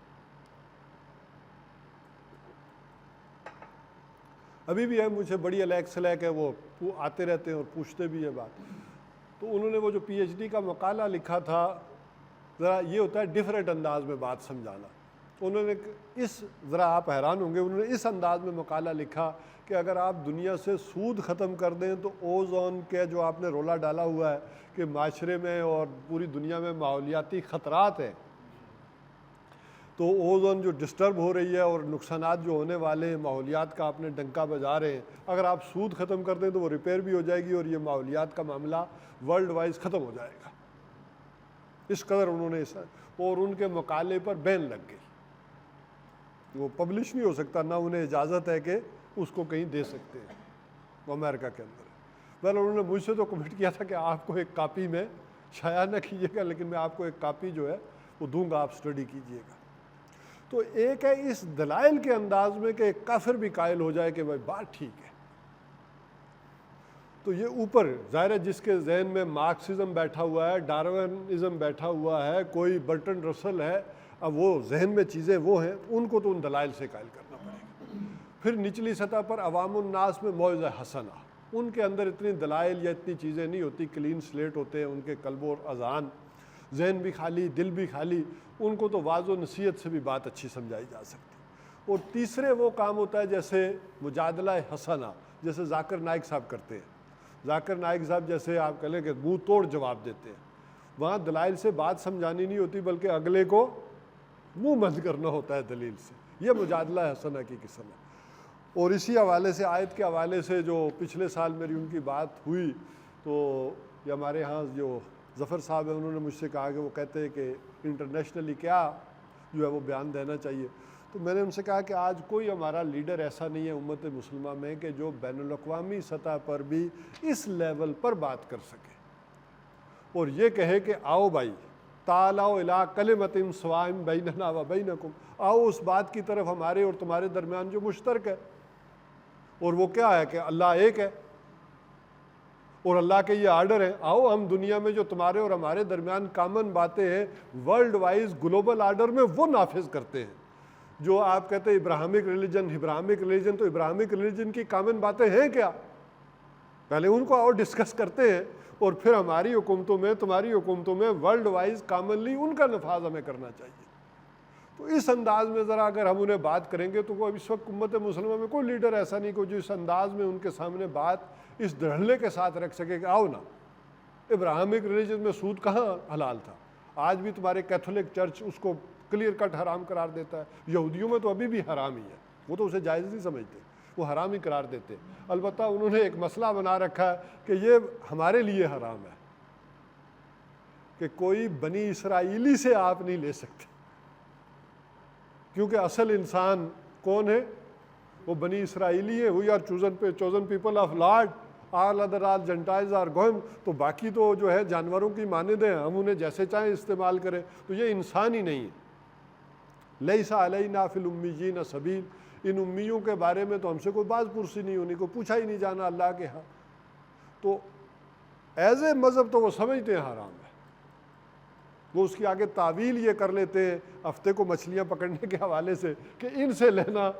ابھی بھی ہے، مجھے بڑی الیکسل ہے کہ وہ آتے رہتے ہیں اور پوچھتے بھی ہیں بات۔ تو انہوں نے وہ جو پی ایچ ڈی کا مقالہ لکھا تھا، ذرا یہ ہوتا ہے ڈیفرنٹ انداز میں بات سمجھانا، تو انہوں نے ذرا آپ حیران ہوں گے، انہوں نے اس انداز میں مقالہ لکھا کہ اگر آپ دنیا سے سود ختم کر دیں تو اوزون کے جو آپ نے رولا ڈالا ہوا ہے کہ معاشرے میں اور پوری دنیا میں ماحولیاتی خطرات ہیں، تو اوزون جو ڈسٹرب ہو رہی ہے اور نقصانات جو ہونے والے ہیں ماحولیات کا آپ نے ڈنکا بجا رہے ہیں، اگر آپ سود ختم کر دیں تو وہ ریپیئر بھی ہو جائے گی اور یہ ماحولیات کا معاملہ ورلڈ وائز ختم ہو جائے گا۔ اس قدر انہوں نے اور ان کے مقالے پر بین لگ گئی، وہ پبلش نہیں ہو سکتا، نہ انہیں اجازت ہے کہ اس کو کہیں دے سکتے ہیں، وہ امریکہ کے اندر ہے۔ بہرحال انہوں نے مجھ سے تو کمنٹ کیا تھا کہ آپ کو ایک کاپی میں شائع نہ کیجیے گا، لیکن میں آپ کو ایک کاپی جو ہے وہ دوں گا، آپ اسٹڈی کیجیے گا۔ تو ایک ہے اس دلائل کے انداز میں کہ ایک کافر بھی قائل ہو جائے کہ بھائی بات ٹھیک ہے، تو یہ اوپر ظاہر ہے جس کے ذہن میں مارکسزم بیٹھا ہوا ہے، ڈارونزم بیٹھا ہوا ہے، کوئی برٹن رسل ہے، اب وہ ذہن میں چیزیں وہ ہیں، ان کو تو ان دلائل سے قائل کرنا پڑے گا۔ پھر نچلی سطح پر عوام الناس میں موعظہ حسنہ، ان کے اندر اتنی دلائل یا اتنی چیزیں نہیں ہوتی، کلین سلیٹ ہوتے ہیں ان کے قلب و اذہان، ذہن بھی خالی، دل بھی خالی، ان کو تو واضح و نصیحت سے بھی بات اچھی سمجھائی جا سکتی۔ اور تیسرے وہ کام ہوتا ہے جیسے مجادلہ حسنہ، جیسے ذاکر نائک صاحب کرتے ہیں۔ ذاکر نائک صاحب جیسے آپ کہہ لیں کہ منہ توڑ جواب دیتے ہیں، وہاں دلائل سے بات سمجھانی نہیں ہوتی بلکہ اگلے کو منہ بند کرنا ہوتا ہے دلیل سے، یہ مجادلہ حسنہ کی قسم ہے۔ اور اسی حوالے سے آیت کے حوالے سے جو پچھلے سال میری ان کی بات ہوئی تو یہ ہمارے ہاں جو ظفر صاحب ہیں انہوں نے مجھ سے کہا کہ وہ کہتے ہیں کہ انٹرنیشنلی کیا جو ہے وہ بیان دینا چاہیے. تو میں نے ان سے کہا کہ آج کوئی ہمارا لیڈر ایسا نہیں ہے امت مسلمہ میں کہ جو بین الاقوامی سطح پر بھی اس لیول پر بات کر سکے اور یہ کہے کہ آؤ بھائی تعالوا الی کلمۃ سواء بیننا و بینکم, آؤ اس بات کی طرف ہمارے اور تمہارے درمیان جو مشترک ہے, اور وہ کیا ہے کہ اللہ ایک ہے اور اللہ کے یہ آرڈر ہے, آؤ ہم دنیا میں جو تمہارے اور ہمارے درمیان کامن باتیں ہیں ورلڈ وائز گلوبل آرڈر میں وہ نافذ کرتے ہیں. جو آپ کہتے ہیں ابراہمک ریلیجن, تو ابراہمک ریلیجن کی کامن باتیں ہیں کیا؟ پہلے ان کو اور ڈسکس کرتے ہیں اور پھر ہماری حکومتوں میں تمہاری حکومتوں میں ورلڈ وائز کامنلی ان کا نفاذ ہمیں کرنا چاہیے. تو اس انداز میں ذرا اگر ہم انہیں بات کریں گے تو اس وقت امت مسلمہ میں کوئی لیڈر ایسا نہیں کہ جو اس انداز میں ان کے سامنے بات اس دھڑلے کے ساتھ رکھ سکے کہ آؤ نا, ابراہمک ریلیجن میں سود کہاں حلال تھا؟ آج بھی تمہارے کیتھولک چرچ اس کو کلیئر کٹ حرام قرار دیتا ہے. یہودیوں میں تو ابھی بھی حرام ہی ہے, وہ تو اسے جائز نہیں سمجھتے, وہ حرام ہی قرار دیتے. البتہ انہوں نے ایک مسئلہ بنا رکھا ہے کہ یہ ہمارے لیے حرام ہے کہ کوئی بنی اسرائیلی سے آپ نہیں لے سکتے, کیونکہ اصل انسان کون ہے؟ وہ بنی اسرائیلی ہے. We are chosen people of Lord, all other all gentiles are goyim. تو باقی تو جو ہے جانوروں کی مانند ہیں, ہم انہیں جیسے چاہیں استعمال کریں, تو یہ انسان ہی نہیں ہے. لیس علینا فی الامیین سبیل, ان امیوں کے بارے میں تو ہم سے کوئی باز پرسی نہیں ہونی, کو پوچھا ہی نہیں جانا اللہ کے ہاں. تو ایز اے مذہب تو وہ سمجھتے ہیں حرام ہے, وہ اس کی آگے تعویل یہ کر لیتے ہیں ہفتے کو مچھلیاں پکڑنے کے حوالے سے کہ ان سے لینا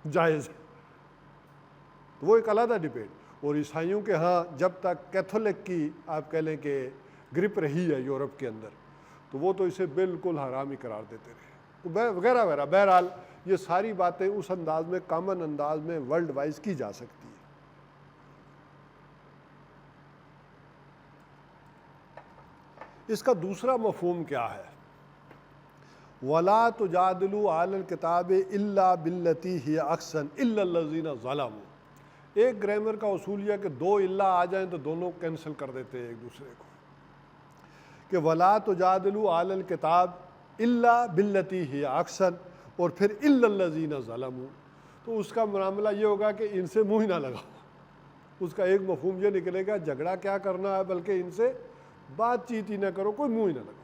جائز ہے. تو وہ ایک علیحدہ ڈبیٹ. اور عیسائیوں کے ہاں جب تک کیتھولک کی آپ کہہ لیں کہ گرپ رہی ہے یورپ کے اندر, تو وہ تو اسے بالکل حرام ہی قرار دیتے رہے, وغیرہ وغیرہ. بہرحال یہ ساری باتیں اس انداز میں کامن انداز میں ورلڈ وائز کی جا سکتی ہیں. اس کا دوسرا مفہوم کیا ہے؟ وَلَا تُجَادِلُوا عَلَى الْكِتَابِ إِلَّا بِالَّتِي هِيَ أَحْسَنُ إِلَّا الَّذِينَ ظَلَمُوا. ایک گرامر کا اصول یہ کہ دو الا آ جائیں تو دونوں کینسل کر دیتے ہیں ایک دوسرے کو, کہ وَلَا تُجَادِلُوا عَلَى الْكِتَابِ إِلَّا بِالَّتِي هِيَ أَحْسَنُ اور پھر إِلَّا الَّذِينَ ظَلَمُوا. تو اس کا معاملہ یہ ہوگا کہ ان سے منہ ہی نہ لگاؤ. اس کا ایک مفہوم یہ نکلے گا جھگڑا کیا کرنا ہے, بلکہ ان سے بات چیت ہی نہ کرو, کوئی منہ ہی نہ لگاؤ.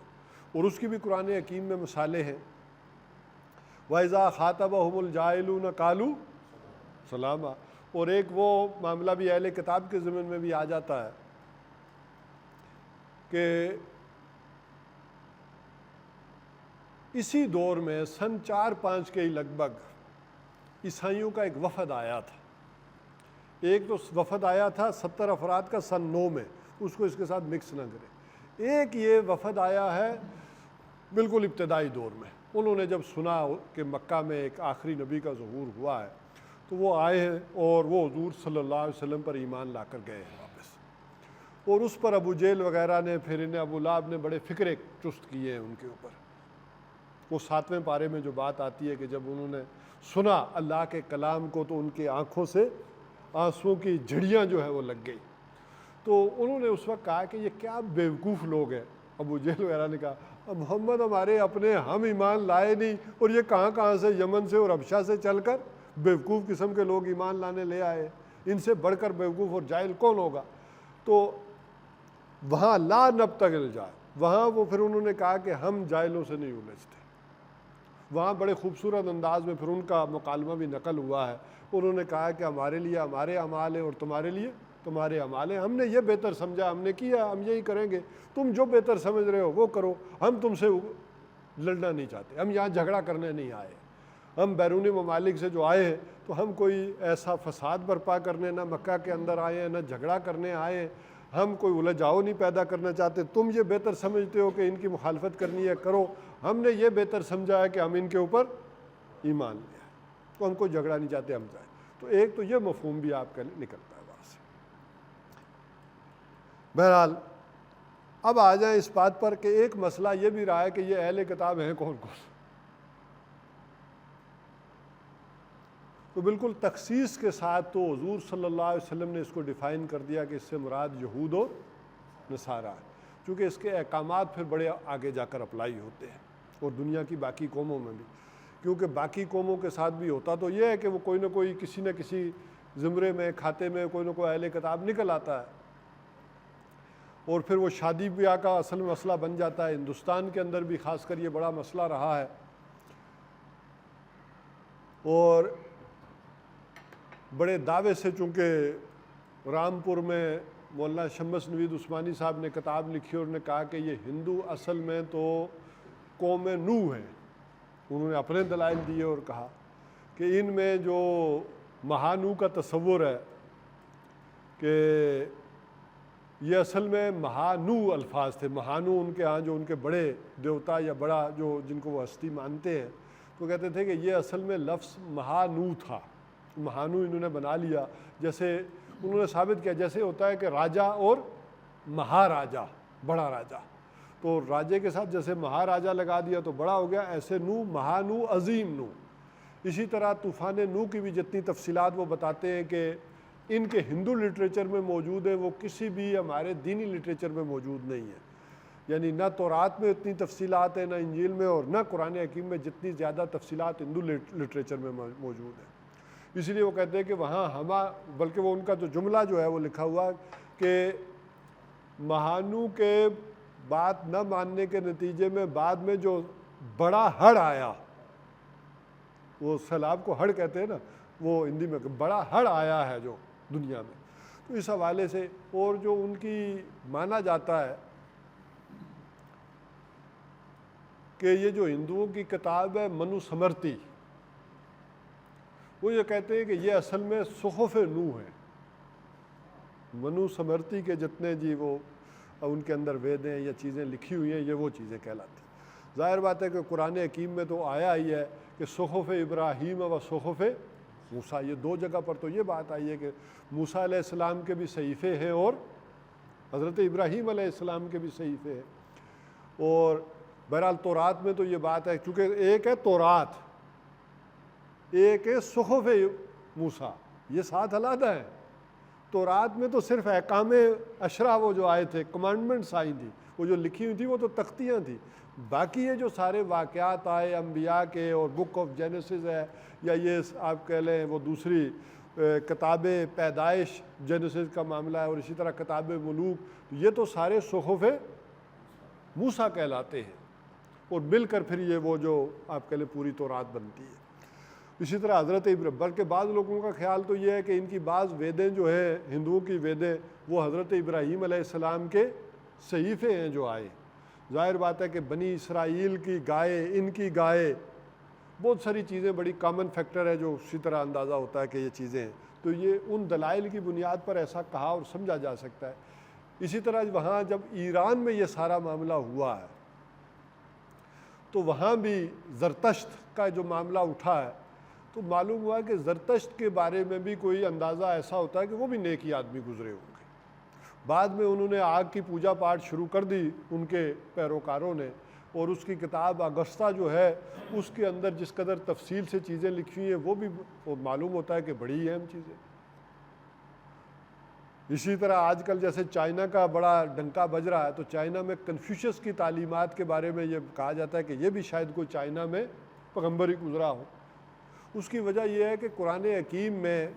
اور اس کی بھی قرآن حکیم میں مثالیں ہیں. وَإِذَا خَاطَبَهُمُ الْجَاهِلُونَ قَالُوا سَلَامًا. اور ایک وہ معاملہ بھی اہل کتاب کے ضمن میں بھی آ جاتا ہے کہ اسی دور میں سن 4-5 کے لگ بھگ عیسائیوں کا ایک وفد آیا تھا. ایک تو وفد آیا تھا 70 افراد کا سن 9 میں, اس کو اس کے ساتھ مکس نہ کریں. ایک یہ وفد آیا ہے بالکل ابتدائی دور میں. انہوں نے جب سنا کہ مکہ میں ایک آخری نبی کا ظہور ہوا ہے تو وہ آئے ہیں اور وہ حضور صلی اللہ علیہ وسلم پر ایمان لا کر گئے ہیں واپس. اور اس پر ابو جہل وغیرہ نے, پھر انہیں ابو لہب نے بڑے فکرے چست کیے ہیں ان کے اوپر. وہ 7ویں پارے میں جو بات آتی ہے کہ جب انہوں نے سنا اللہ کے کلام کو تو ان کی آنکھوں سے آنسوؤں کی جھڑیاں جو ہے وہ لگ گئی. تو انہوں نے اس وقت کہا کہ یہ کیا بیوقوف لوگ ہیں. ابو جہل وغیرہ نے کہا محمد ہمارے اپنے, ہم ایمان لائے نہیں, اور یہ کہاں سے یمن سے اور حبشہ سے چل کر بیوقوف قسم کے لوگ ایمان لانے لے آئے, ان سے بڑھ کر بیوقوف اور جاہل کون ہوگا. تو وہاں لا نبتغل جائے, وہاں وہ پھر انہوں نے کہا کہ ہم جاہلوں سے نہیں الجھتے. وہاں بڑے خوبصورت انداز میں پھر ان کا مکالمہ بھی نقل ہوا ہے. انہوں نے کہا کہ ہمارے لیے ہمارے اعمال ہیں اور تمہارے لیے تمہارے اعمال ہیں. ہم نے یہ بہتر سمجھا, ہم نے کیا, ہم یہی کریں گے. تم جو بہتر سمجھ رہے ہو وہ کرو, ہم تم سے لڑنا نہیں چاہتے, ہم یہاں جھگڑا کرنے نہیں آئے. ہم بیرونی ممالک سے جو آئے ہیں تو ہم کوئی ایسا فساد برپا کرنے نہ مکہ کے اندر آئے ہیں, نہ جھگڑا کرنے آئے ہیں. ہم کوئی الجھاؤ نہیں پیدا کرنا چاہتے. تم یہ بہتر سمجھتے ہو کہ ان کی مخالفت کرنی ہے, کرو. ہم نے یہ بہتر سمجھا ہے کہ ہم ان کے اوپر ایمان لے آئے, تو ہم کوئی جھگڑا نہیں چاہتے, ہم جائیں. تو ایک تو یہ مفہوم بھی آپ کا نکلتا ہے وہاں سے. بہرحال اب آ جائیں اس بات پر کہ ایک مسئلہ یہ بھی رہا ہے کہ یہ اہل کتاب ہیں کون کون. تو بالکل تخصیص کے ساتھ تو حضور صلی اللہ علیہ وسلم نے اس کو ڈیفائن کر دیا کہ اس سے مراد یہود و نصارہ ہے، چونکہ اس کے احکامات پھر بڑے آگے جا کر اپلائی ہوتے ہیں اور دنیا کی باقی قوموں میں بھی، کیونکہ باقی قوموں کے ساتھ بھی ہوتا تو یہ ہے کہ وہ کوئی نہ کوئی کسی نہ کسی زمرے میں کھاتے میں کوئی نہ کوئی اہل کتاب نکل آتا ہے، اور پھر وہ شادی بیاہ کا اصل مسئلہ بن جاتا ہے۔ ہندوستان کے اندر بھی خاص کر یہ بڑا مسئلہ رہا ہے، اور بڑے دعوے سے، چونکہ رامپور میں مولانا شمس نوید عثمانی صاحب نے کتاب لکھی اور نے کہا کہ یہ ہندو اصل میں تو قوم نوح ہیں، انہوں نے اپنے دلائل دیے اور کہا کہ ان میں جو مہانو کا تصور ہے کہ یہ اصل میں مہانو الفاظ تھے، مہانو ان کے ہاں جو ان کے بڑے دیوتا یا بڑا جو جن کو وہ ہستی مانتے ہیں، تو کہتے تھے کہ یہ اصل میں لفظ مہانو تھا، مہانو انہوں نے بنا لیا، جیسے انہوں نے ثابت کیا جیسے ہوتا ہے کہ راجا اور مہاراجا، بڑا راجا، تو راجے کے ساتھ جیسے مہاراجا لگا دیا تو بڑا ہو گیا، ایسے نو مہانو عظیم نو۔ اسی طرح طوفان نو کی بھی جتنی تفصیلات وہ بتاتے ہیں کہ ان کے ہندو لٹریچر میں موجود ہیں، وہ کسی بھی ہمارے دینی لٹریچر میں موجود نہیں ہے، یعنی نہ تورات میں اتنی تفصیلات ہیں، نہ انجیل میں، اور نہ قرآن حکیم میں جتنی زیادہ تفصیلات ہندو لٹریچر میں موجود ہیں۔ اسی لیے وہ کہتے ہیں کہ وہاں بلکہ وہ ان کا جو جملہ جو ہے وہ لکھا ہوا کہ مہانو کے بات نہ ماننے کے نتیجے میں بعد میں جو بڑا ہڑ آیا، وہ سیلاب کو ہڑ کہتے ہیں نا، وہ ہندی میں بڑا ہڑ آیا ہے جو دنیا میں، تو اس حوالے سے، اور جو ان کی مانا جاتا ہے کہ یہ جو ہندوؤں کی کتاب ہے منو سمرتی، وہ یہ کہتے ہیں کہ یہ اصل میں صحف نوح ہے، منو سمرتی کے جتنے جی وہ ان کے اندر وید ہیں یا چیزیں لکھی ہوئی ہیں، یہ وہ چیزیں کہلاتی ہیں۔ ظاہر بات ہے کہ قرآن حکیم میں تو آیا ہی ہے کہ صحف ابراہیم و صحف موسیٰ، یہ دو جگہ پر تو یہ بات آئی ہے کہ موسیٰ علیہ السلام کے بھی صحیفے ہیں اور حضرت ابراہیم علیہ السلام کے بھی صحیفے ہیں، اور بہرحال تورات میں تو یہ بات ہے، چونکہ ایک ہے تورات، ایک ہے صحف موسیٰ، یہ ساتھ علیحدہ ہیں۔ تورات میں تو صرف احکام عشرہ وہ جو آئے تھے، کمانڈمنٹس آئی تھی، وہ جو لکھی ہوئی تھی وہ تو تختیاں تھیں، باقی یہ جو سارے واقعات آئے انبیاء کے، اور بک آف جینیسس ہے، یا یہ آپ کہہ لیں وہ دوسری کتاب پیدائش جینیسس کا معاملہ ہے، اور اسی طرح کتاب ملوک، یہ تو سارے صحف موسیٰ کہلاتے ہیں، اور مل کر پھر یہ وہ جو آپ کہہ لیں پوری تورات بنتی ہے۔ اسی طرح حضرت بلکہ بعض لوگوں کا خیال تو یہ ہے کہ ان کی بعض ویدیں جو ہیں، ہندوؤں کی ویدیں، وہ حضرت ابراہیم علیہ السلام کے صحیفے ہیں جو آئے۔ ظاہر بات ہے کہ بنی اسرائیل کی گائے، ان کی گائے، بہت ساری چیزیں، بڑی کامن فیکٹر ہے جو اسی طرح اندازہ ہوتا ہے کہ یہ چیزیں ہیں، تو یہ ان دلائل کی بنیاد پر ایسا کہا اور سمجھا جا سکتا ہے۔ اسی طرح وہاں جب ایران میں یہ سارا معاملہ ہوا ہے تو وہاں بھی زرتشت کا جو معاملہ اٹھا ہے، تو معلوم ہوا کہ زرتشت کے بارے میں بھی کوئی اندازہ ایسا ہوتا ہے کہ وہ بھی نیکی آدمی گزرے ہوں گے۔ بعد میں انہوں نے آگ کی پوجا پاٹ شروع کر دی ان کے پیروکاروں نے، اور اس کی کتاب اگستہ جو ہے اس کے اندر جس قدر تفصیل سے چیزیں لکھی ہیں وہ بھی معلوم ہوتا ہے کہ بڑی اہم چیزیں۔ اسی طرح آج کل جیسے چائنا کا بڑا ڈنکا بج رہا ہے، تو چائنا میں کنفیوشس کی تعلیمات کے بارے میں یہ کہا جاتا ہے کہ یہ بھی شاید کوئی چائنا میں پیغمبر ہی گزرا ہو۔ اس کی وجہ یہ ہے کہ قرآن حکیم میں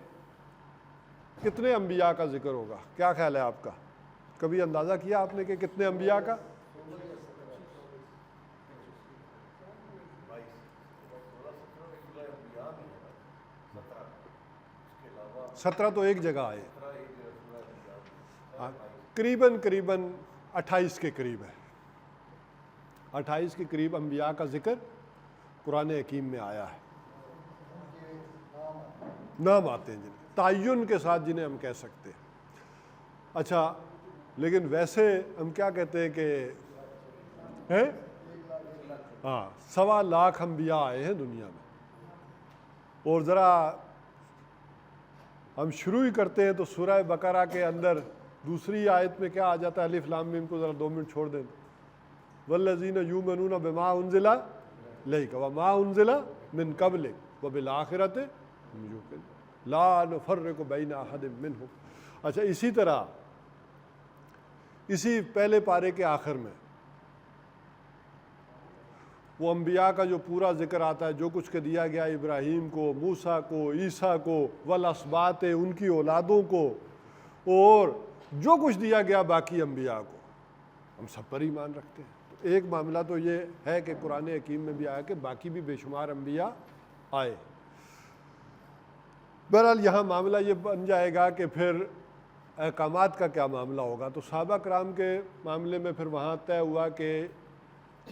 کتنے انبیاء کا ذکر ہوگا؟ کیا خیال ہے آپ کا؟ کبھی اندازہ کیا آپ نے کہ کتنے انبیاء کا؟ 17 تو ایک جگہ آئے، قریباً 28 کے قریب ہے، 28 کے قریب انبیاء کا ذکر قرآن حکیم میں آیا ہے۔ نام آتے ہیں جنہیں تعین کے ساتھ جنہیں ہم کہہ سکتے ہیں۔ اچھا، لیکن ویسے ہم کیا کہتے ہیں کہ ہیں 1.25 لاکھ انبیاء آئے ہیں دنیا میں۔ اور ذرا ہم شروع ہی کرتے ہیں تو سورہ بقرہ کے اندر دوسری آیت میں کیا آ جاتا ہے؟ الف لام میم کو ذرا 2 منٹ چھوڑ دیں۔ والذین یؤمنون بما انزل الیک وما انزل من قبلک وبالآخرۃ لا نفرق بین احد منہم. اچھا اسی طرح اسی پہلے پارے کے آخر میں وہ انبیاء کا جو پورا ذکر آتا ہے، جو کچھ کہ دیا گیا ابراہیم کو، موسیٰ کو، عیسیٰ کو، والاسباط ان کی اولادوں کو، اور جو کچھ دیا گیا باقی انبیاء کو، ہم سب پر ایمان رکھتے ہیں. تو ایک معاملہ تو یہ ہے کہ قرآن حکیم میں بھی آیا کہ باقی بھی بے شمار انبیاء آئے. بہرحال یہاں معاملہ یہ بن جائے گا کہ پھر احکامات کا کیا معاملہ ہوگا. تو صحابہ کرام کے معاملے میں پھر وہاں طے ہوا کہ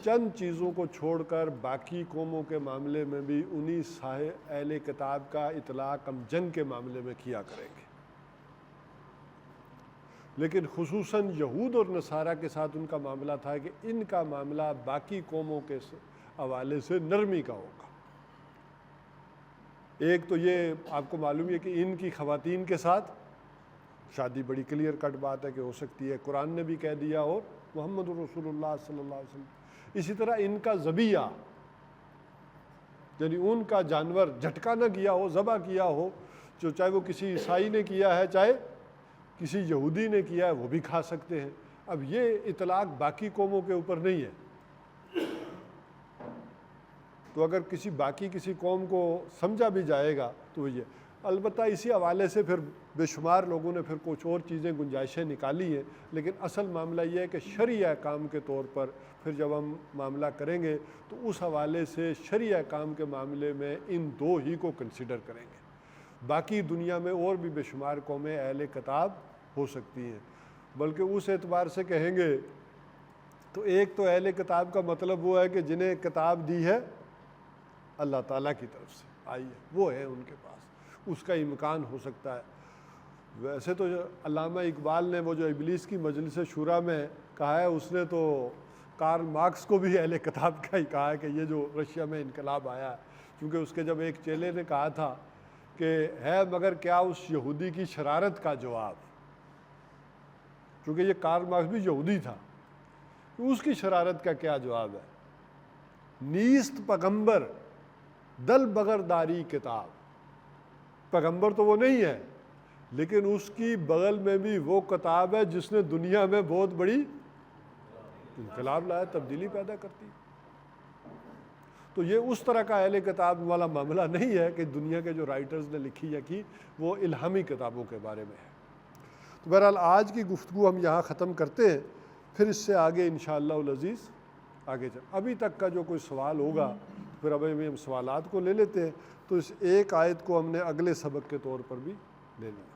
چند چیزوں کو چھوڑ کر باقی قوموں کے معاملے میں بھی انہی صاحب اہل کتاب کا اطلاق ہم جنگ کے معاملے میں کیا کریں گے. لیکن خصوصاً یہود اور نصارہ کے ساتھ ان کا معاملہ تھا کہ ان کا معاملہ باقی قوموں کے حوالے سے نرمی کا ہوگا. ایک تو یہ آپ کو معلوم ہے کہ ان کی خواتین کے ساتھ شادی بڑی کلیئر کٹ بات ہے کہ ہو سکتی ہے، قرآن نے بھی کہہ دیا اور محمد رسول اللہ صلی اللہ علیہ وسلم. اسی طرح ان کا ذبیحہ، یعنی ان کا جانور جھٹکا نہ کیا ہو، ذبح کیا ہو، جو چاہے وہ کسی عیسائی نے کیا ہے چاہے کسی یہودی نے کیا ہے، وہ بھی کھا سکتے ہیں. اب یہ اطلاق باقی قوموں کے اوپر نہیں ہے. تو اگر کسی قوم کو سمجھا بھی جائے گا تو یہ، البتہ اسی حوالے سے پھر بے شمار لوگوں نے پھر کچھ اور چیزیں گنجائشیں نکالی ہیں. لیکن اصل معاملہ یہ ہے کہ شرعی احکام کے طور پر پھر جب ہم معاملہ کریں گے تو اس حوالے سے شرعی احکام کے معاملے میں ان دو ہی کو کنسیڈر کریں گے. باقی دنیا میں اور بھی بے شمار قومیں اہل کتاب ہو سکتی ہیں، بلکہ اس اعتبار سے کہیں گے تو ایک تو اہل کتاب کا مطلب وہ ہے کہ جنہیں کتاب دی ہے اللہ تعالیٰ کی طرف سے آئی ہے، وہ ہے ان کے پاس، اس کا امکان ہو سکتا ہے. ویسے تو علامہ اقبال نے وہ جو ابلیس کی مجلس شورا میں کہا ہے، اس نے تو کارل مارکس کو بھی اہل کتاب کا ہی کہا ہے کہ یہ جو رشیا میں انقلاب آیا ہے. کیونکہ اس کے جب ایک چیلے نے کہا تھا کہ ہے مگر کیا اس یہودی کی شرارت کا جواب، کیونکہ یہ کارل مارکس بھی یہودی تھا، اس کی شرارت کا کیا جواب ہے. نیست پیغمبر دل بغیر داری کتاب، پیغمبر تو وہ نہیں ہے لیکن اس کی بغل میں بھی وہ کتاب ہے جس نے دنیا میں بہت بڑی انقلاب لایا، تبدیلی پیدا کرتی. تو یہ اس طرح کا اہل کتاب والا معاملہ نہیں ہے کہ دنیا کے جو رائٹرز نے لکھی یا کی وہ الہامی کتابوں کے بارے میں ہے. تو بہرحال آج کی گفتگو ہم یہاں ختم کرتے ہیں، پھر اس سے آگے انشاءاللہ العزیز آگے چل. ابھی تک کا جو کوئی سوال ہوگا پھر ابھی ہم سوالات کو لے لیتے ہیں. تو اس ایک آیت کو ہم نے اگلے سبق کے طور پر بھی لے لیا.